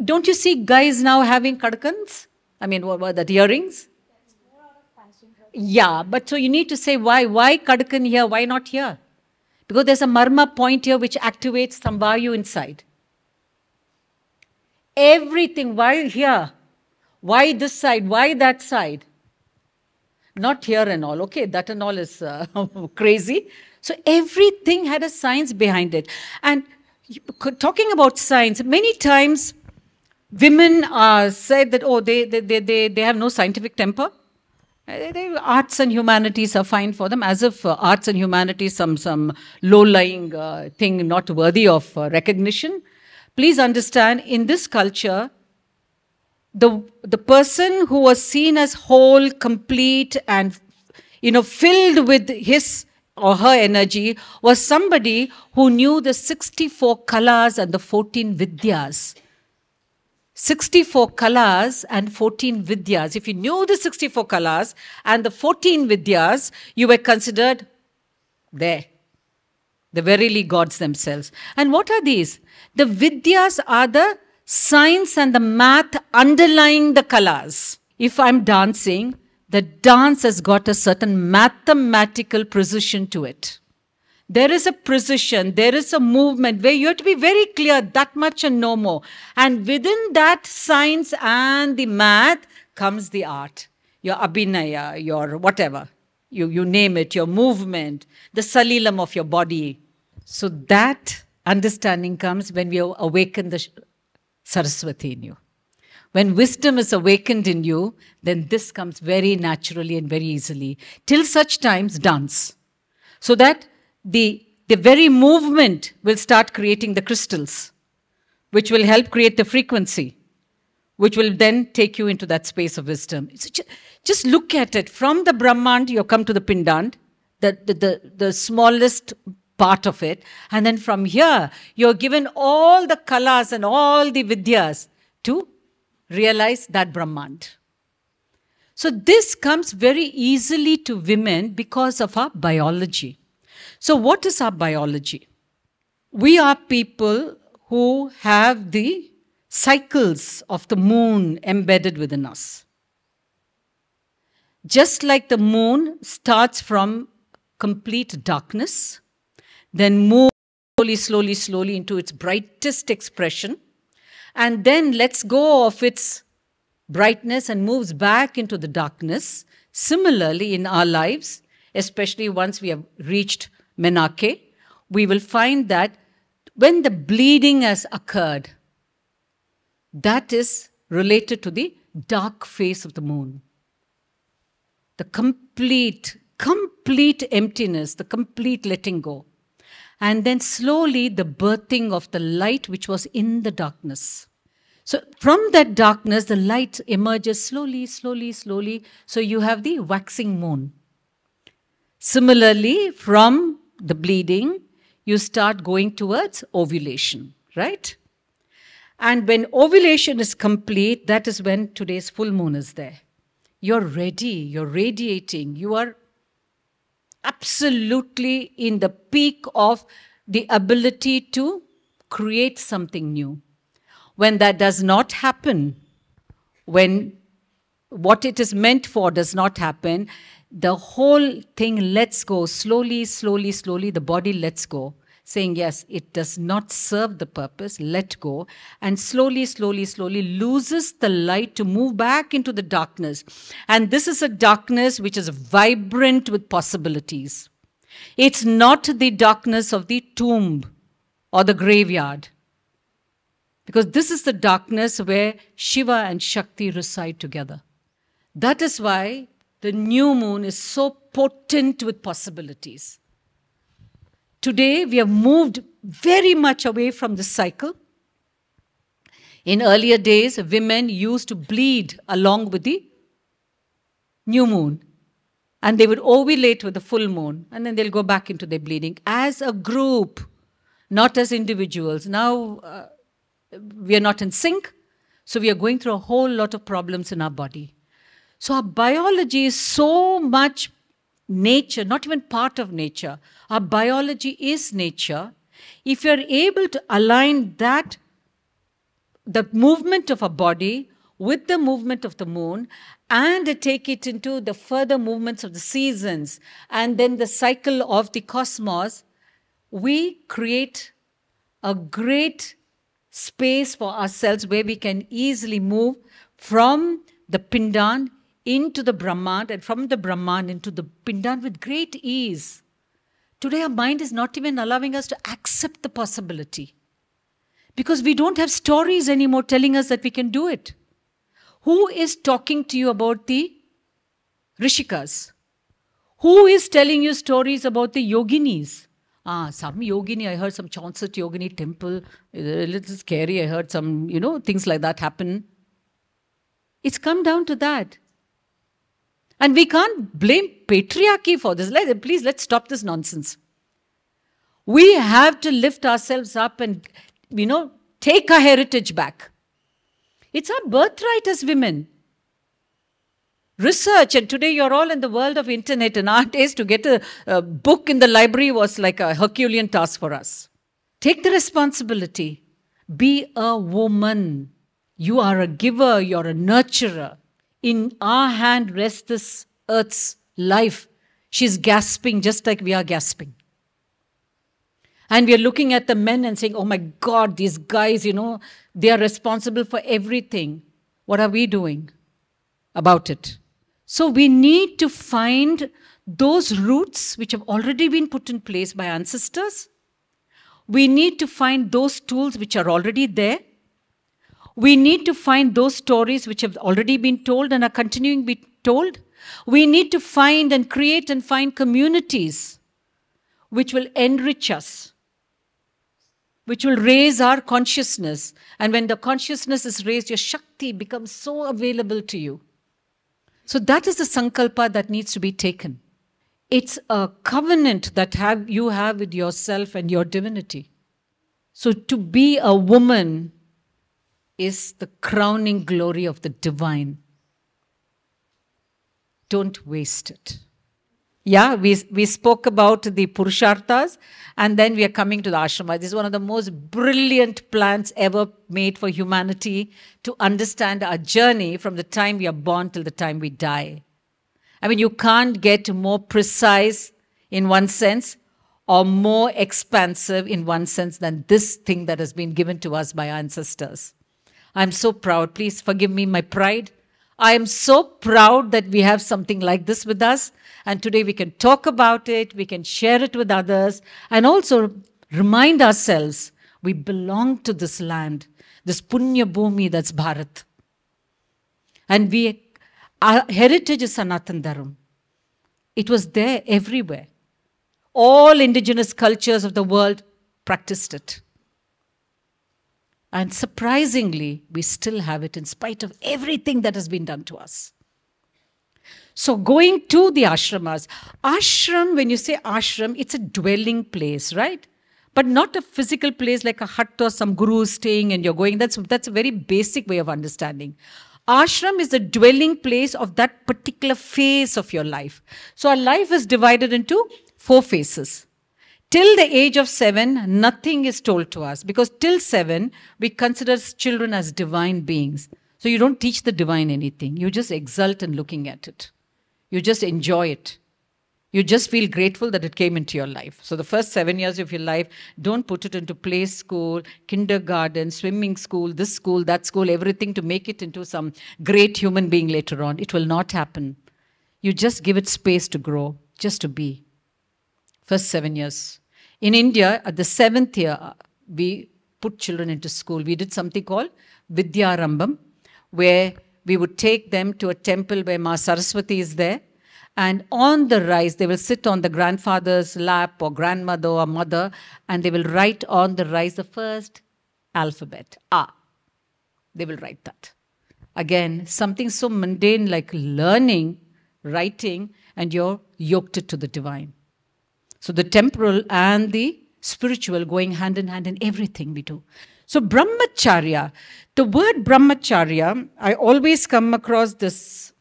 Don't you see guys now having kadkans? I mean, what were that, earrings? Yeah, but so you need to say why. Why kadkan here? Why not here? Because there's a marma point here which activates some vayu inside. Everything, why here? Why this side? Why that side? Not here and all. Okay, that and all is crazy. So everything had a science behind it. And talking about science, many times women said that, oh, they have no scientific temper. Arts and humanities are fine for them, as if arts and humanities some low-lying thing not worthy of recognition. Please understand, in this culture, the person who was seen as whole, complete, and filled with his or her energy was somebody who knew the 64 kalas and the 14 vidyas. 64 kalas and 14 vidyas. If you knew the 64 kalas and the 14 vidyas, you were considered there. The verily gods themselves. And what are these? The vidyas are the science and the math underlying the kalas. If I'm dancing, the dance has got a certain mathematical precision to it. There is a precision, there is a movement where you have to be very clear, that much and no more. And within that science and the math comes the art. Your abhinaya, your whatever. You name it, your movement, the salilam of your body. So that understanding comes when we awaken the Saraswati in you. When wisdom is awakened in you, then this comes very naturally and very easily. Till such times, dance. So that the very movement will start creating the crystals, which will help create the frequency, which will then take you into that space of wisdom. Just look at it. From the Brahmand, you come to the Pindand, the smallest part of it. And then from here, you're given all the kalas and all the vidyas to realize that Brahmand. So this comes very easily to women because of our biology. So what is our biology? We are people who have the cycles of the moon embedded within us. Just like the moon starts from complete darkness, then moves slowly into its brightest expression, and then lets go of its brightness and moves back into the darkness. Similarly, in our lives, especially once we have reached Menarche, we will find that when the bleeding has occurred, that is related to the dark phase of the moon. The complete emptiness, the complete letting go. And then slowly the birthing of the light which was in the darkness. So from that darkness, the light emerges slowly. So you have the waxing moon. Similarly, from the bleeding, you start going towards ovulation, right? And when ovulation is complete, that is when today's full moon is there. You're ready, you're radiating, you are absolutely in the peak of the ability to create something new. When that does not happen, when what it is meant for does not happen, the whole thing lets go. Slowly, the body lets go, saying, yes, it does not serve the purpose, let go, and slowly loses the light to move back into the darkness. And this is a darkness which is vibrant with possibilities. It's not the darkness of the tomb or the graveyard, because this is the darkness where Shiva and Shakti reside together. That is why the new moon is so potent with possibilities. Today, we have moved very much away from this cycle. In earlier days, women used to bleed along with the new moon. And they would ovulate with the full moon. And then they'll go back into their bleeding as a group, not as individuals. Now, we are not in sync. So we are going through a whole lot of problems in our body. So our biology is so much nature, not even part of nature. Our biology is nature. If you're able to align that, the movement of a body with the movement of the moon, and take it into the further movements of the seasons, and then the cycle of the cosmos, we create a great space for ourselves where we can easily move from the Pindan into the Brahman, and from the Brahman into the Pindan with great ease. Today our mind is not even allowing us to accept the possibility, because we don't have stories anymore telling us that we can do it. Who is talking to you about the Rishikas? Who is telling you stories about the yoginis? Some yogini, I heard some Chauncet yogini temple, a little scary, I heard some, things like that happen. It's come down to that. And we can't blame patriarchy for this. Please, let's stop this nonsense. We have to lift ourselves up and, take our heritage back. It's our birthright as women. Research, and today you're all in the world of internet. In our days, to get a book in the library was like a Herculean task for us. Take the responsibility. Be a woman. You are a giver, you're a nurturer. In our hand rests this earth's life. She's gasping just like we are gasping. And we are looking at the men and saying, oh my God, these guys, they are responsible for everything. What are we doing about it? So we need to find those roots which have already been put in place by ancestors. We need to find those tools which are already there. We need to find those stories which have already been told and are continuing to be told. We need to find and create and find communities which will enrich us, which will raise our consciousness. And when the consciousness is raised, your Shakti becomes so available to you. So that is the sankalpa that needs to be taken. It's a covenant that you have with yourself and your divinity. So to be a woman is the crowning glory of the divine. Don't waste it. Yeah, we spoke about the Purusharthas, and then we are coming to the ashrama. This is one of the most brilliant plans ever made for humanity to understand our journey from the time we are born till the time we die. I mean, you can't get more precise in one sense or more expansive in one sense than this thing that has been given to us by our ancestors. I'm so proud. Please forgive me my pride. I am so proud that we have something like this with us. And today we can talk about it, we can share it with others, and also remind ourselves we belong to this land, this Punya Bhumi that's Bharat. And our heritage is Sanatan Dharma. It was there everywhere. All indigenous cultures of the world practiced it. And surprisingly, we still have it in spite of everything that has been done to us. So going to the ashramas. Ashram, when you say ashram, it's a dwelling place, right? But not a physical place like a hut or some guru staying and you're going. That's a very basic way of understanding. Ashram is the dwelling place of that particular phase of your life. So our life is divided into 4 phases. Till the age of 7, nothing is told to us. Because till 7, we consider children as divine beings. So you don't teach the divine anything. You just exult in looking at it. You just enjoy it. You just feel grateful that it came into your life. So the first 7 years of your life, don't put it into play school, kindergarten, swimming school, this school, that school, everything to make it into some great human being later on. It will not happen. You just give it space to grow, just to be. First 7 years. In India, at the 7th year, we put children into school. We did something called Vidyarambam, where we would take them to a temple where Ma Saraswati is there. And on the rise, they will sit on the grandfather's lap or grandmother or mother, and they will write on the rise the first alphabet, A. They will write that. Again, something so mundane like learning, writing, and you're yoked it to the divine. So the temporal and the spiritual going hand in hand in everything we do. So brahmacharya, the word brahmacharya, I always come across this,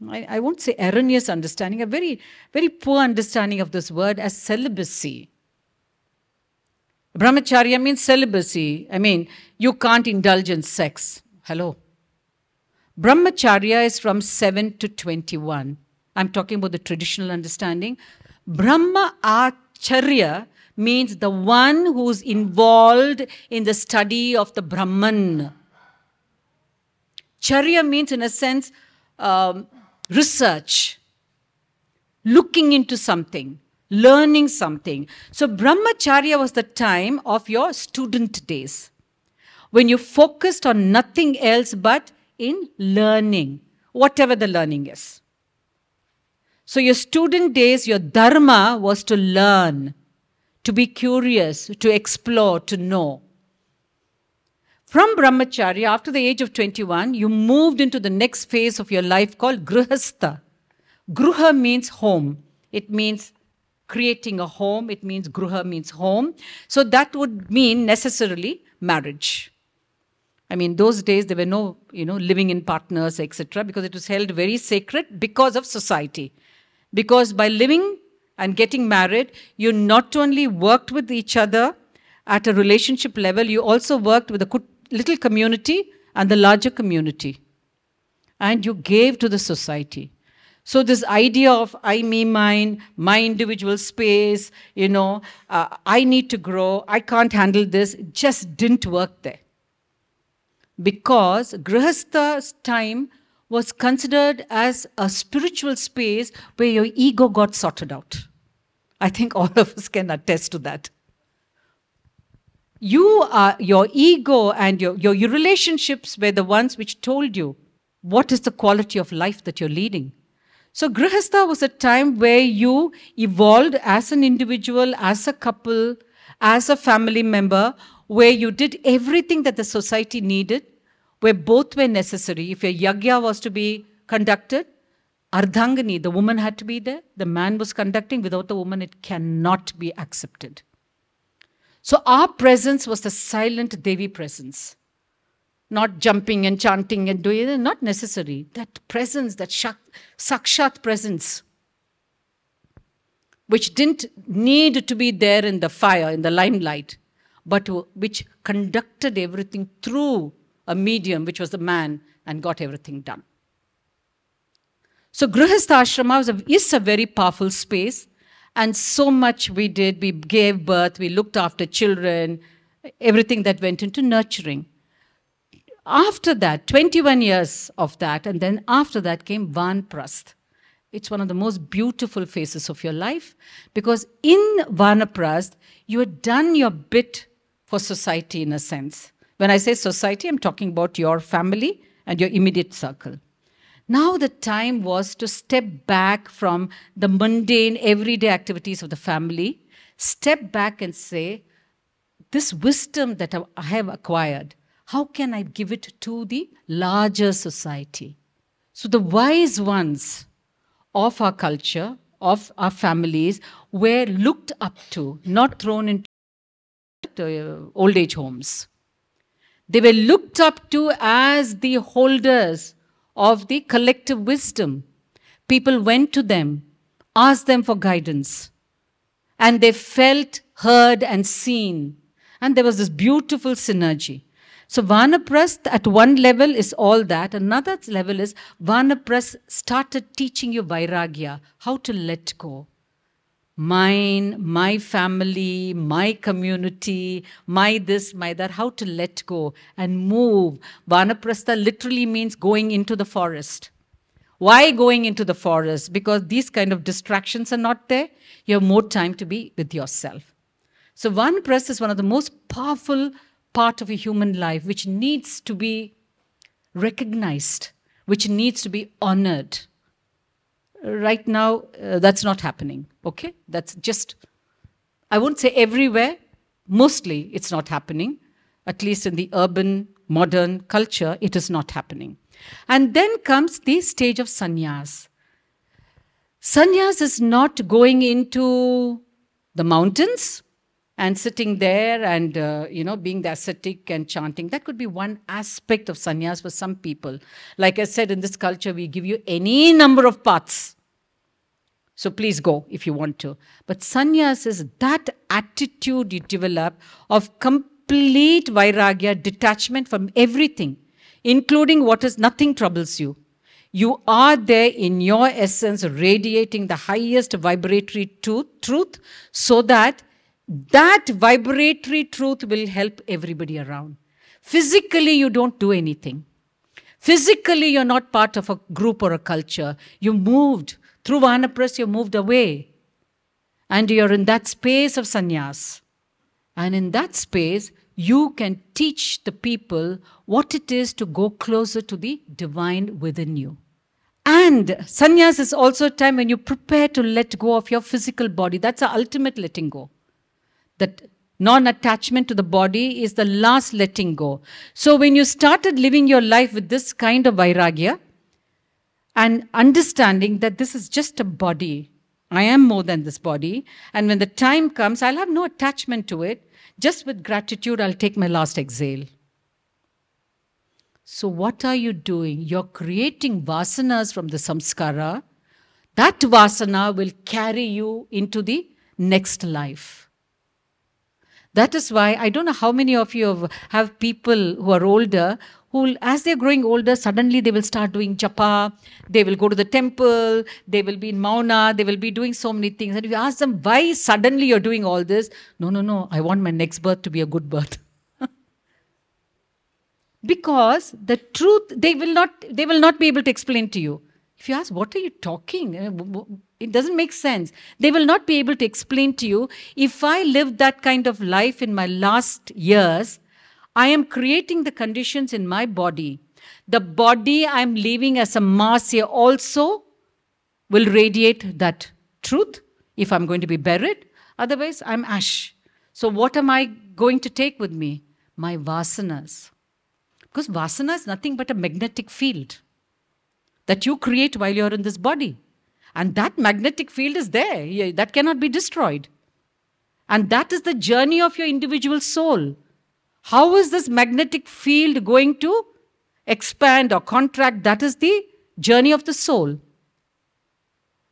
I won't say erroneous understanding, a very, very poor understanding of this word as celibacy. Brahmacharya means celibacy. I mean, you can't indulge in sex. Hello. Brahmacharya is from 7 to 21. I'm talking about the traditional understanding. Brahma Acharya means the one who's involved in the study of the Brahman. Charya means, in a sense, research, looking into something, learning something. So Brahmacharya was the time of your student days, when you focused on nothing else but in learning, whatever the learning is. So your student days, your dharma was to learn, to be curious, to explore, to know. From brahmacharya, after the age of 21, you moved into the next phase of your life called grihastha. Gruha means home. It means creating a home. It means gruha means home. So that would mean necessarily marriage. I mean, those days there were no, living in partners, etc., because it was held very sacred because of society. Because by living and getting married, you not only worked with each other at a relationship level, you also worked with a little community and the larger community. And you gave to the society. So this idea of I, me, mine, my individual space, I need to grow, I can't handle this, it just didn't work there. Because Grihastha's time was considered as a spiritual space where your ego got sorted out. I think all of us can attest to that. Your ego and your relationships were the ones which told you what is the quality of life that you're leading. So Grihastha was a time where you evolved as an individual, as a couple, as a family member, where you did everything that the society needed, where both were necessary. If a yagya was to be conducted, Ardhangani, the woman had to be there. The man was conducting. Without the woman, it cannot be accepted. So our presence was the silent Devi presence. Not jumping and chanting and doing it, not necessary. That presence, that sakshat presence, which didn't need to be there in the fire, in the limelight, but which conducted everything through a medium, which was the man, and got everything done. So Grihastha Ashrama is a very powerful space, and so much we did. We gave birth, we looked after children, everything that went into nurturing. After that, 21 years of that, and then after that came Vanprasth. It's one of the most beautiful phases of your life, because in Vanaprasth, you had done your bit for society in a sense. When I say society, I'm talking about your family and your immediate circle. Now the time was to step back from the mundane, everyday activities of the family, step back and say, this wisdom that I have acquired, how can I give it to the larger society? So the wise ones of our culture, of our families, were looked up to, not thrown into old age homes. They were looked up to as the holders of the collective wisdom. People went to them, asked them for guidance, and they felt heard and seen. And there was this beautiful synergy. So Vanaprasth at one level is all that. Another level is Vanaprasth started teaching you Vairagya, how to let go. Mine, my family, my community, my this, my that, how to let go and move. Vanaprastha literally means going into the forest. Why going into the forest? Because these kind of distractions are not there. You have more time to be with yourself. So Vanaprastha is one of the most powerful part of a human life which needs to be recognized, which needs to be honored. Right now, that's not happening, okay? That's just, I won't say everywhere, mostly it's not happening. At least in the urban, modern culture, it is not happening. And then comes the stage of sannyas. Sannyas is not going into the mountains and sitting there and, being the ascetic and chanting. That could be one aspect of sannyas for some people. Like I said, in this culture, we give you any number of paths. So please go if you want to. But sannyas is that attitude you develop of complete vairagya, detachment from everything, including what is nothing troubles you. You are there in your essence, radiating the highest vibratory truth, so that vibratory truth will help everybody around. Physically, you don't do anything. Physically, you're not part of a group or a culture. You moved. Through Vanaprastha, you moved away. And you're in that space of sannyas. And in that space, you can teach the people what it is to go closer to the divine within you. And sannyas is also a time when you prepare to let go of your physical body. That's the ultimate letting go. That non-attachment to the body is the last letting go. So when you started living your life with this kind of vairagya, and understanding that this is just a body, I am more than this body, and when the time comes, I'll have no attachment to it. Just with gratitude, I'll take my last exhale. So what are you doing? You're creating vasanas from the samskara. That vasana will carry you into the next life. That is why, I don't know how many of you have people who are older who, as they're growing older, suddenly they will start doing japa, they will go to the temple, they will be in mauna, they will be doing so many things. And if you ask them, why suddenly you're doing all this? No, I want my next birth to be a good birth. Because the truth, they will not be able to explain to you. If you ask, what are you talking? It doesn't make sense. They will not be able to explain to you. If I lived that kind of life in my last years, I am creating the conditions in my body. The body I'm leaving as a mass here also will radiate that truth if I'm going to be buried. Otherwise, I'm ash. So what am I going to take with me? My vasanas. Because vasana is nothing but a magnetic field that you create while you're in this body. And that magnetic field is there. That cannot be destroyed. And that is the journey of your individual soul. How is this magnetic field going to expand or contract? That is the journey of the soul.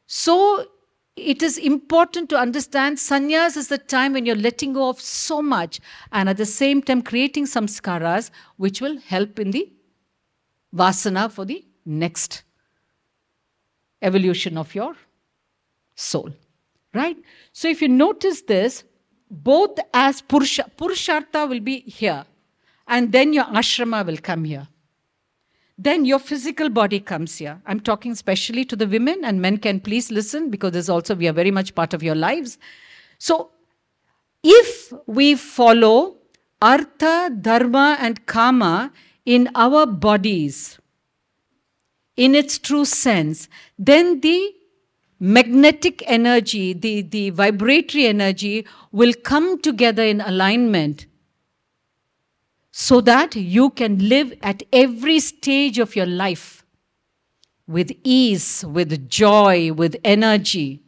So it is important to understand sannyas is the time when you're letting go of so much and at the same time creating samskaras which will help in the vasana for the next evolution of your soul. Right? So if you notice this, both as Purushartha will be here. and then your ashrama will come here. Then your physical body comes here. I'm talking especially to the women, and men can please listen, because this also, we are very much part of your lives. So if we follow artha, dharma and kama in our bodies, in its true sense, then the magnetic energy, the vibratory energy will come together in alignment, so that you can live at every stage of your life with ease, with joy, with energy.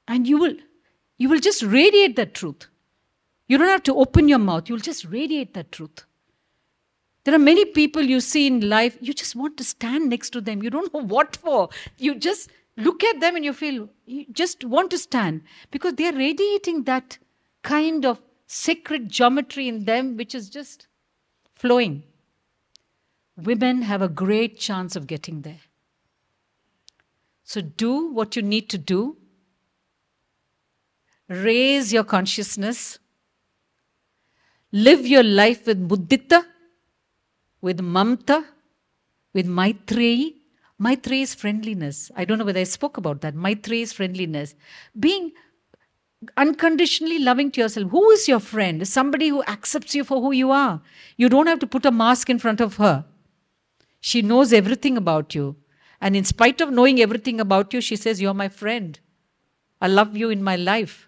And you will just radiate that truth. You don't have to open your mouth. You'll just radiate that truth. There are many people you see in life, you just want to stand next to them. You don't know what for. You just look at them and you just want to stand, because they are radiating that kind of sacred geometry in them, which is just flowing. Women have a great chance of getting there. So do what you need to do. Raise your consciousness. Live your life with mudita, with mamta, with maitreyi. Maitreyi is friendliness. I don't know whether I spoke about that. Maitreyi is friendliness. Being unconditionally loving to yourself. Who is your friend? Somebody who accepts you for who you are. You don't have to put a mask in front of her. She knows everything about you. And in spite of knowing everything about you, she says, you're my friend. I love you in my life.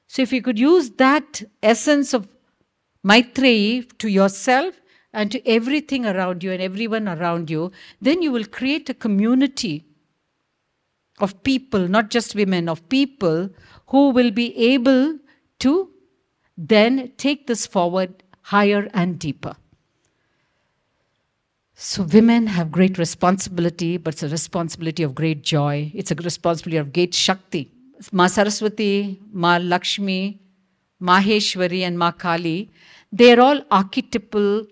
So if you could use that essence of Maitreyi to yourself and to everything around you and everyone around you, then you will create a community of people, not just women, of people who will be able to then take this forward higher and deeper. So women have great responsibility, but it's a responsibility of great joy. It's a responsibility of great Shakti. Ma Saraswati, Ma Lakshmi, Maheshwari and Ma Kali, they're all archetypal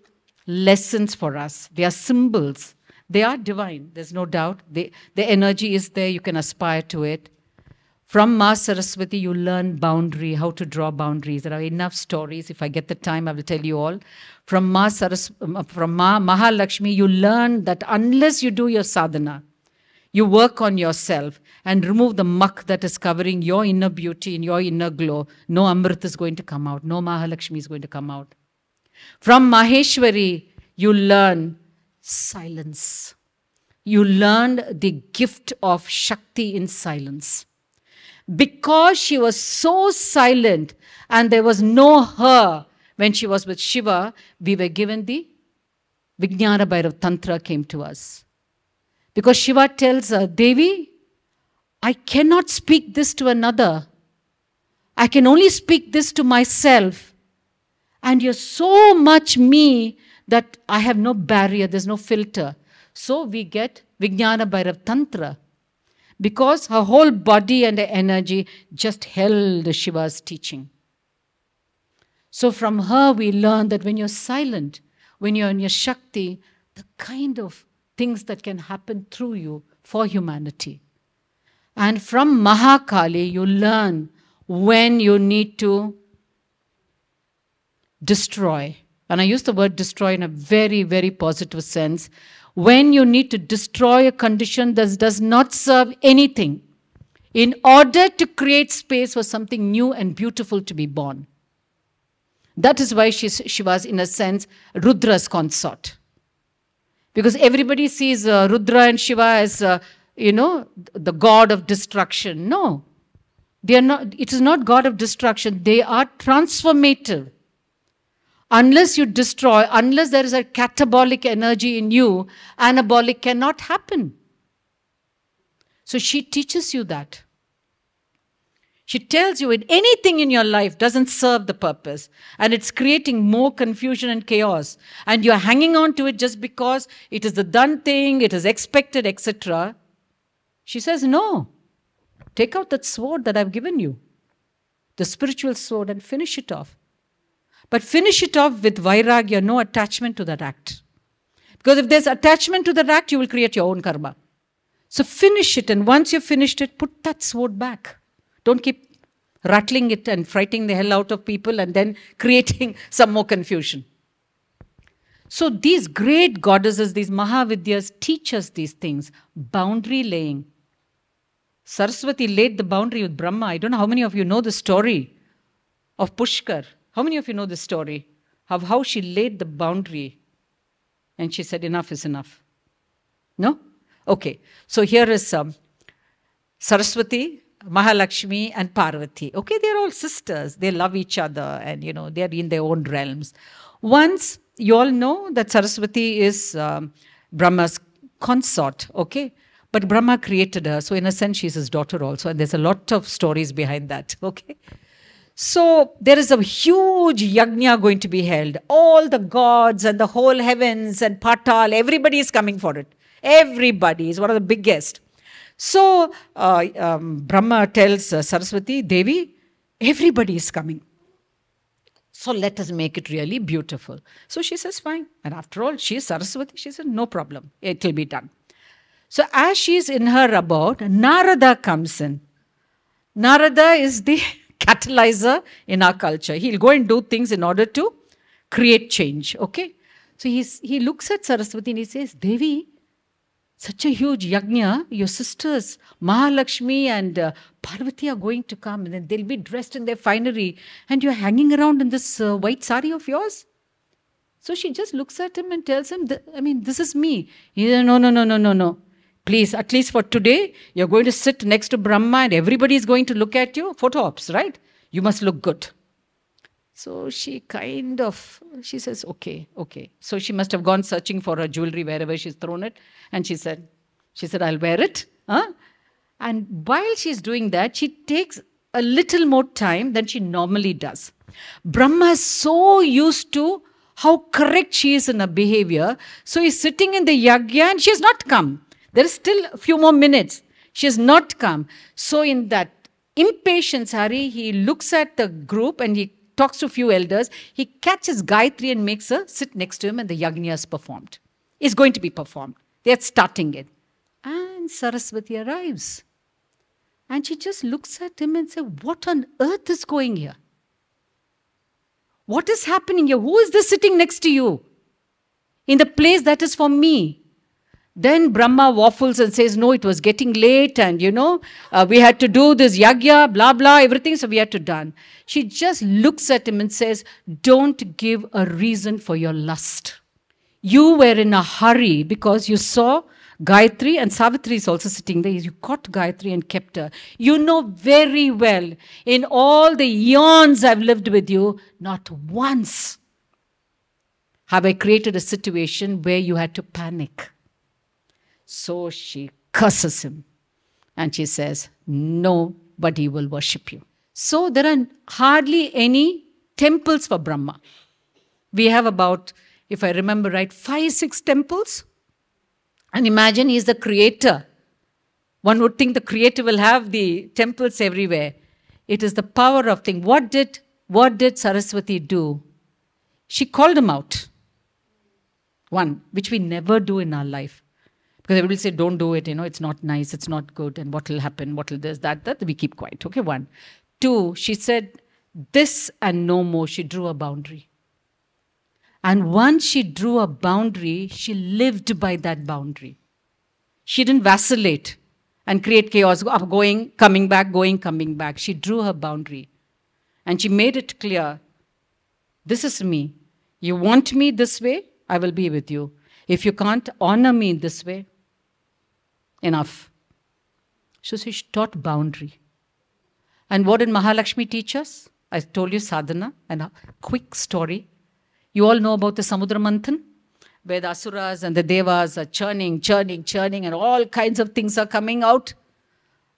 lessons for us. They are symbols. They are divine, there's no doubt. The energy is there, you can aspire to it. From Ma Saraswati, you learn boundary, how to draw boundaries. There are enough stories. If I get the time, I will tell you all. From Ma Mahalakshmi, you learn that unless you do your sadhana, you work on yourself and remove the muck that is covering your inner beauty and your inner glow, no Amrit is going to come out. No Mahalakshmi is going to come out. From Maheshwari, you learn silence. You learn the gift of Shakti in silence. Because she was so silent and there was no her when she was with Shiva, we were given the Vijnana Bhairav Tantra came to us. Because Shiva tells her, Devi, I cannot speak this to another. I can only speak this to myself. And you're so much me that I have no barrier, there's no filter. So we get Vijnana Bhairav Tantra. Because her whole body and her energy just held Shiva's teaching. So from her we learn that when you're silent, when you're in your Shakti, the kind of things that can happen through you for humanity. And from Mahakali you learn when you need to destroy. And I use the word destroy in a very, very positive sense. When you need to destroy a condition that does not serve anything in order to create space for something new and beautiful to be born. That is why she was, in a sense, Rudra's consort. Because everybody sees Rudra and Shiva as, the god of destruction. No, they are not. It is not god of destruction. They are transformative. Unless you destroy, unless there is a catabolic energy in you, anabolic cannot happen. So she teaches you that. She tells you that anything in your life doesn't serve the purpose and it's creating more confusion and chaos. And you're hanging on to it just because it is the done thing, it is expected, etc. She says, no, take out that sword that I've given you, the spiritual sword, and finish it off. But finish it off with vairagya, no attachment to that act. Because if there's attachment to that act, you will create your own karma. So finish it, and once you've finished it, put that sword back. Don't keep rattling it and frightening the hell out of people and then creating some more confusion. So these great goddesses, these Mahavidyas, teach us these things. Boundary laying. Saraswati laid the boundary with Brahma. I don't know how many of you know the story of Pushkar. How many of you know the story of how she laid the boundary? And she said, enough is enough. No? Okay. So here is Saraswati, Mahalakshmi and Parvati. Okay, they're all sisters. They love each other and, they're in their own realms. Once, you all know that Saraswati is Brahma's consort, okay? But Brahma created her, so in a sense, she's his daughter also. And there's a lot of stories behind that, okay? So there is a huge yajna going to be held. All the gods and the whole heavens and Patal, everybody is coming for it. Everybody is one of the biggest. So Brahma tells Saraswati, Devi, everybody is coming. So let us make it really beautiful. So she says, fine. And after all, she is Saraswati. She said, no problem. It will be done. So as she is in her abode, Narada comes in. Narada is the catalyzer in our culture. He'll go and do things in order to create change. Okay? So he looks at Saraswati and he says, Devi, such a huge yajna, your sisters, Mahalakshmi and Parvati are going to come and then they'll be dressed in their finery and you're hanging around in this white sari of yours. So she just looks at him and tells him, this is me. He says, no. Please, at least for today, you're going to sit next to Brahma and everybody is going to look at you. Photo ops, right? You must look good. So she says, okay. So she must have gone searching for her jewelry wherever she's thrown it. And she said, I'll wear it. Huh? And while she's doing that, she takes a little more time than she normally does. Brahma is so used to how correct she is in her behavior. So he's sitting in the yajna and she has not come. There is still a few more minutes. She has not come. So in that impatience, Hari, he looks at the group and he talks to a few elders. He catches Gayatri and makes her sit next to him and the yajna is performed. It's going to be performed. They're starting it. And Saraswati arrives. And she just looks at him and says, what on earth is going here? What is happening here? Who is this sitting next to you? In the place that is for me. Then Brahma waffles and says, no, it was getting late and, we had to do this yajna, blah, blah, everything, so we had to done. She just looks at him and says, don't give a reason for your lust. You were in a hurry because you saw Gayatri and Savitri is also sitting there. You caught Gayatri and kept her. You know very well, in all the eons I've lived with you, not once have I created a situation where you had to panic. So she curses him and she says, nobody will worship you. So there are hardly any temples for Brahma. We have about, if I remember right, 5-6 temples. And imagine he's the creator. One would think the creator will have the temples everywhere. It is the power of things. What did Saraswati do? She called him out. One, which we never do in our life. Because everybody say, don't do it, it's not nice, it's not good, and what will happen, what will this, that, we keep quiet. Okay, 1. 2, she said, this and no more. She drew a boundary. And once she drew a boundary, she lived by that boundary. She didn't vacillate and create chaos, going, coming back, going, coming back. She drew her boundary. And she made it clear, this is me. You want me this way, I will be with you. If you can't honor me in this way, enough. So she taught boundary. And what did Mahalakshmi teach us? I told you sadhana, and a quick story. You all know about the Samudra Manthan, where the Asuras and the Devas are churning, and all kinds of things are coming out.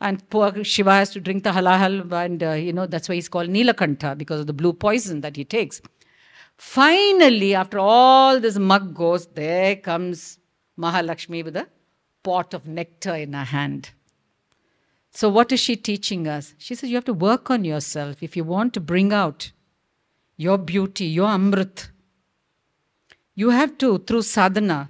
And poor Shiva has to drink the halahal, and that's why he's called Nilakantha, because of the blue poison that he takes. Finally, after all this mug goes, there comes Mahalakshmi with a pot of nectar in her hand. So what is she teaching us? She says you have to work on yourself if you want to bring out your beauty, your amrit. You have to, through sadhana,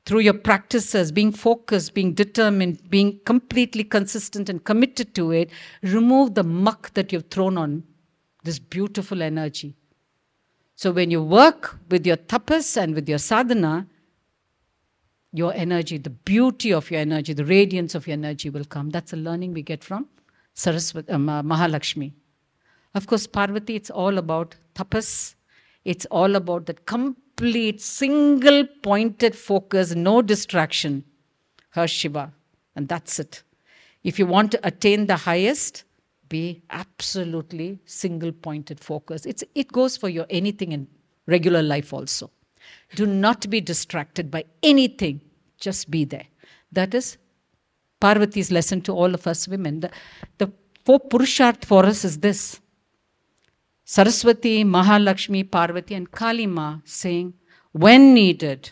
through your practices, being focused, being determined, being completely consistent and committed to it, remove the muck that you've thrown on this beautiful energy. So when you work with your tapas and with your sadhana, your energy, the beauty of your energy, the radiance of your energy will come. That's a learning we get from Saraswati, Mahalakshmi. Of course, Parvati, it's all about tapas. It's all about that complete, single pointed focus, no distraction. Her Shiva. And that's it. If you want to attain the highest, be absolutely single pointed focus. It goes for your anything in regular life also. Do not be distracted by anything. Just be there. That is Parvati's lesson to all of us women. The four Purusharth for us is this. Saraswati, Mahalakshmi, Parvati and Kali Ma saying, when needed,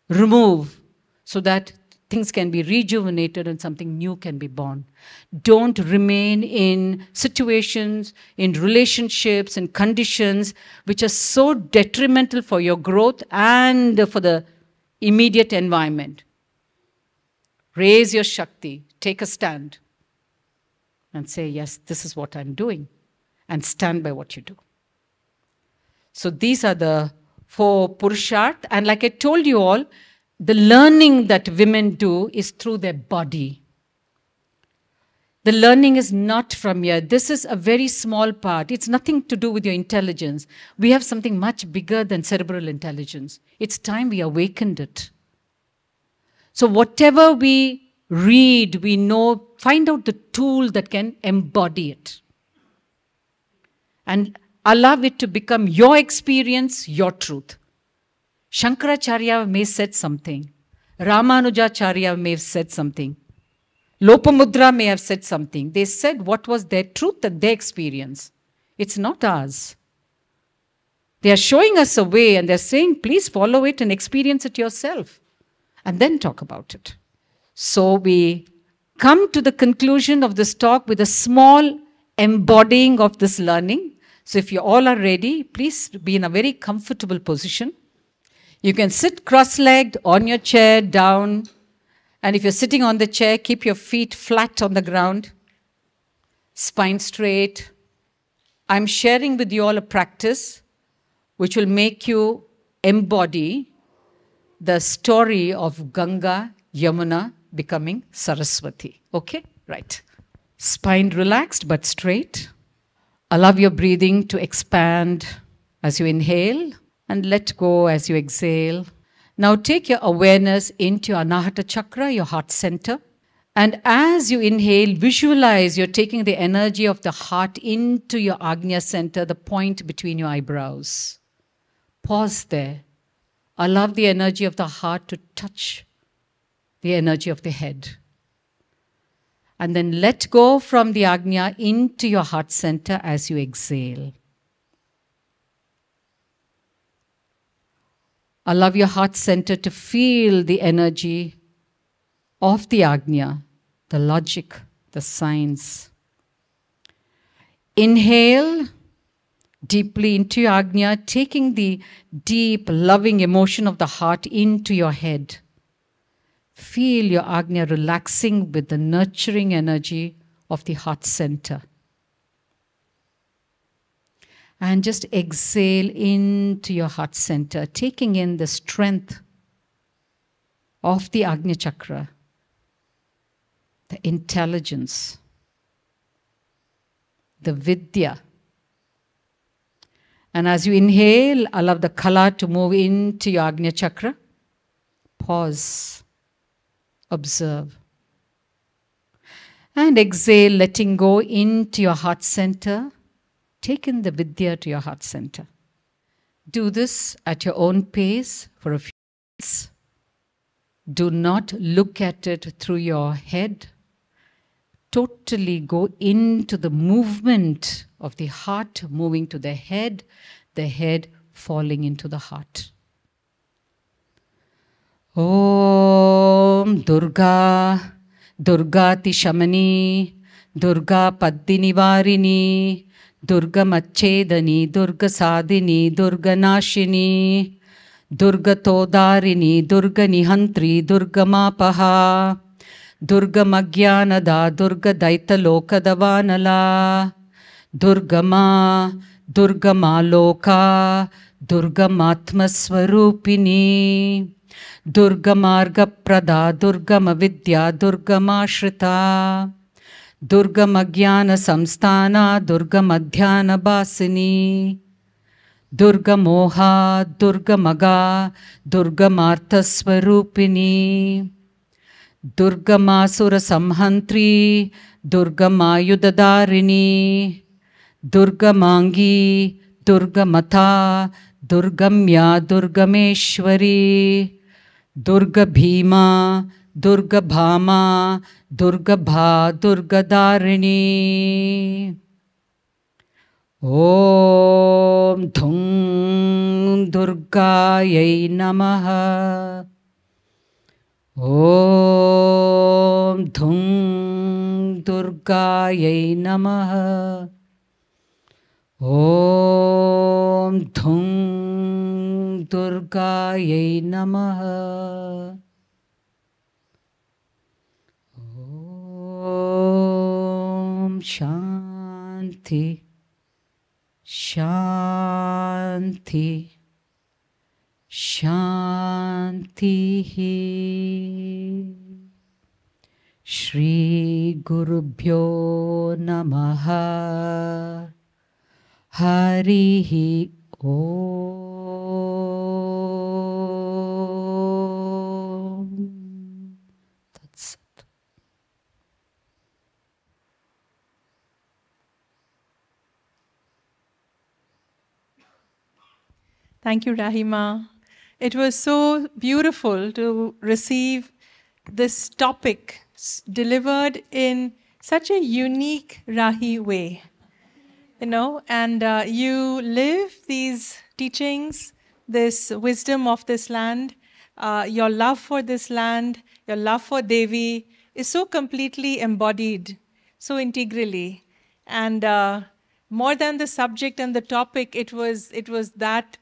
remove so that things can be rejuvenated and something new can be born. Don't remain in situations, in relationships, in conditions which are so detrimental for your growth and for the immediate environment. Raise your Shakti, take a stand and say, yes, this is what I'm doing, and stand by what you do. So these are the four Purusharth, and like I told you all, the learning that women do is through their body. The learning is not from here. This is a very small part. It's nothing to do with your intelligence. We have something much bigger than cerebral intelligence. It's time we awakened it. So whatever we read, we know, find out the tool that can embody it. And allow it to become your experience, your truth. Shankaracharya may have said something. Ramanujacharya may have said something. Lopamudra may have said something. They said what was their truth and their experience. It's not ours. They are showing us a way and they're saying, please follow it and experience it yourself. And then talk about it. So we come to the conclusion of this talk with a small embodying of this learning. So if you all are ready, please be in a very comfortable position. You can sit cross-legged on your chair, down. And if you're sitting on the chair, keep your feet flat on the ground. Spine straight. I'm sharing with you all a practice which will make you embody the story of Ganga, Yamuna becoming Saraswati. Okay? Right. Spine relaxed but straight. Allow your breathing to expand as you inhale and let go as you exhale. Now take your awareness into your Anahata Chakra, your heart center. And as you inhale, visualize you're taking the energy of the heart into your Agnya center, the point between your eyebrows. Pause there. Allow the energy of the heart to touch the energy of the head. And then let go from the Agnya into your heart center as you exhale. Allow your heart center to feel the energy of the Agnya, the logic, the science. Inhale deeply into your Agnya, taking the deep, loving emotion of the heart into your head. Feel your Agnya relaxing with the nurturing energy of the heart center. And just exhale into your heart center, taking in the strength of the Agnya Chakra, the intelligence, the Vidya. And as you inhale, allow the Kala to move into your Agnya Chakra. Pause. Observe. And exhale, letting go into your heart center. Take in the Vidya to your heart center. Do this at your own pace for a few minutes. Do not look at it through your head. Totally go into the movement of the heart moving to the head falling into the heart. Om Durga, Durgati Shamani, Durga Paddinivarini, Durga Machedani, Durga Sadhini, Durga Nashini, Durgatodharini, Durganihantri, Durgamapaha, Durgamagyanada, Durgadaitaloka Durgama, Durgamaloka, Durgamatmaswarupini, Durgamargaprada, Durgamavidya, Durgamashrita, Durgamagyana Samsthana, Durgamadhyana Basini, Durgamoha, Durgamaga, Durgamarthaswarupini, Durgamasura Samhantri, Durgamayudadarini, Durgamangi, Durgamata, Durgamya, Durgameshwari, Durga Bhima, Durga Bhama, Durga Bha, Durgadarini. Om Dhung Durgayai Namaha. Om Dhung Durgayai Namaha. Om Dhung Durgayai Namaha. Om Shanti. Shanti, Shanti. Shri Gurubhyo Namaha. Harihi Om. That's it. Thank you, Rahima. It was so beautiful to receive this topic delivered in such a unique Rahi way. You know, and you live these teachings, this wisdom of this land, your love for this land, your love for Devi is so completely embodied, so integrally. And more than the subject and the topic, it was that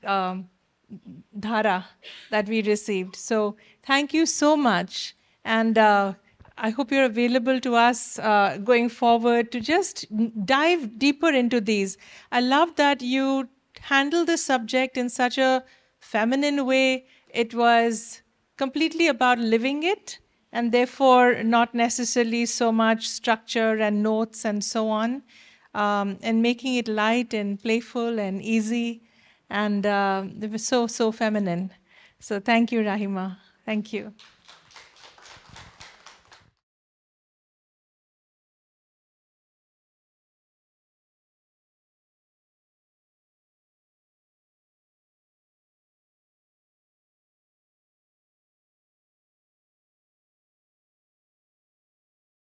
dhara that we received. So thank you so much. And I hope you're available to us going forward to just dive deeper into these. I love that you handle the subject in such a feminine way. It was completely about living it, and therefore not necessarily so much structure and notes and so on, and making it light and playful and easy, and it was so feminine. So thank you, Rahima. Thank you.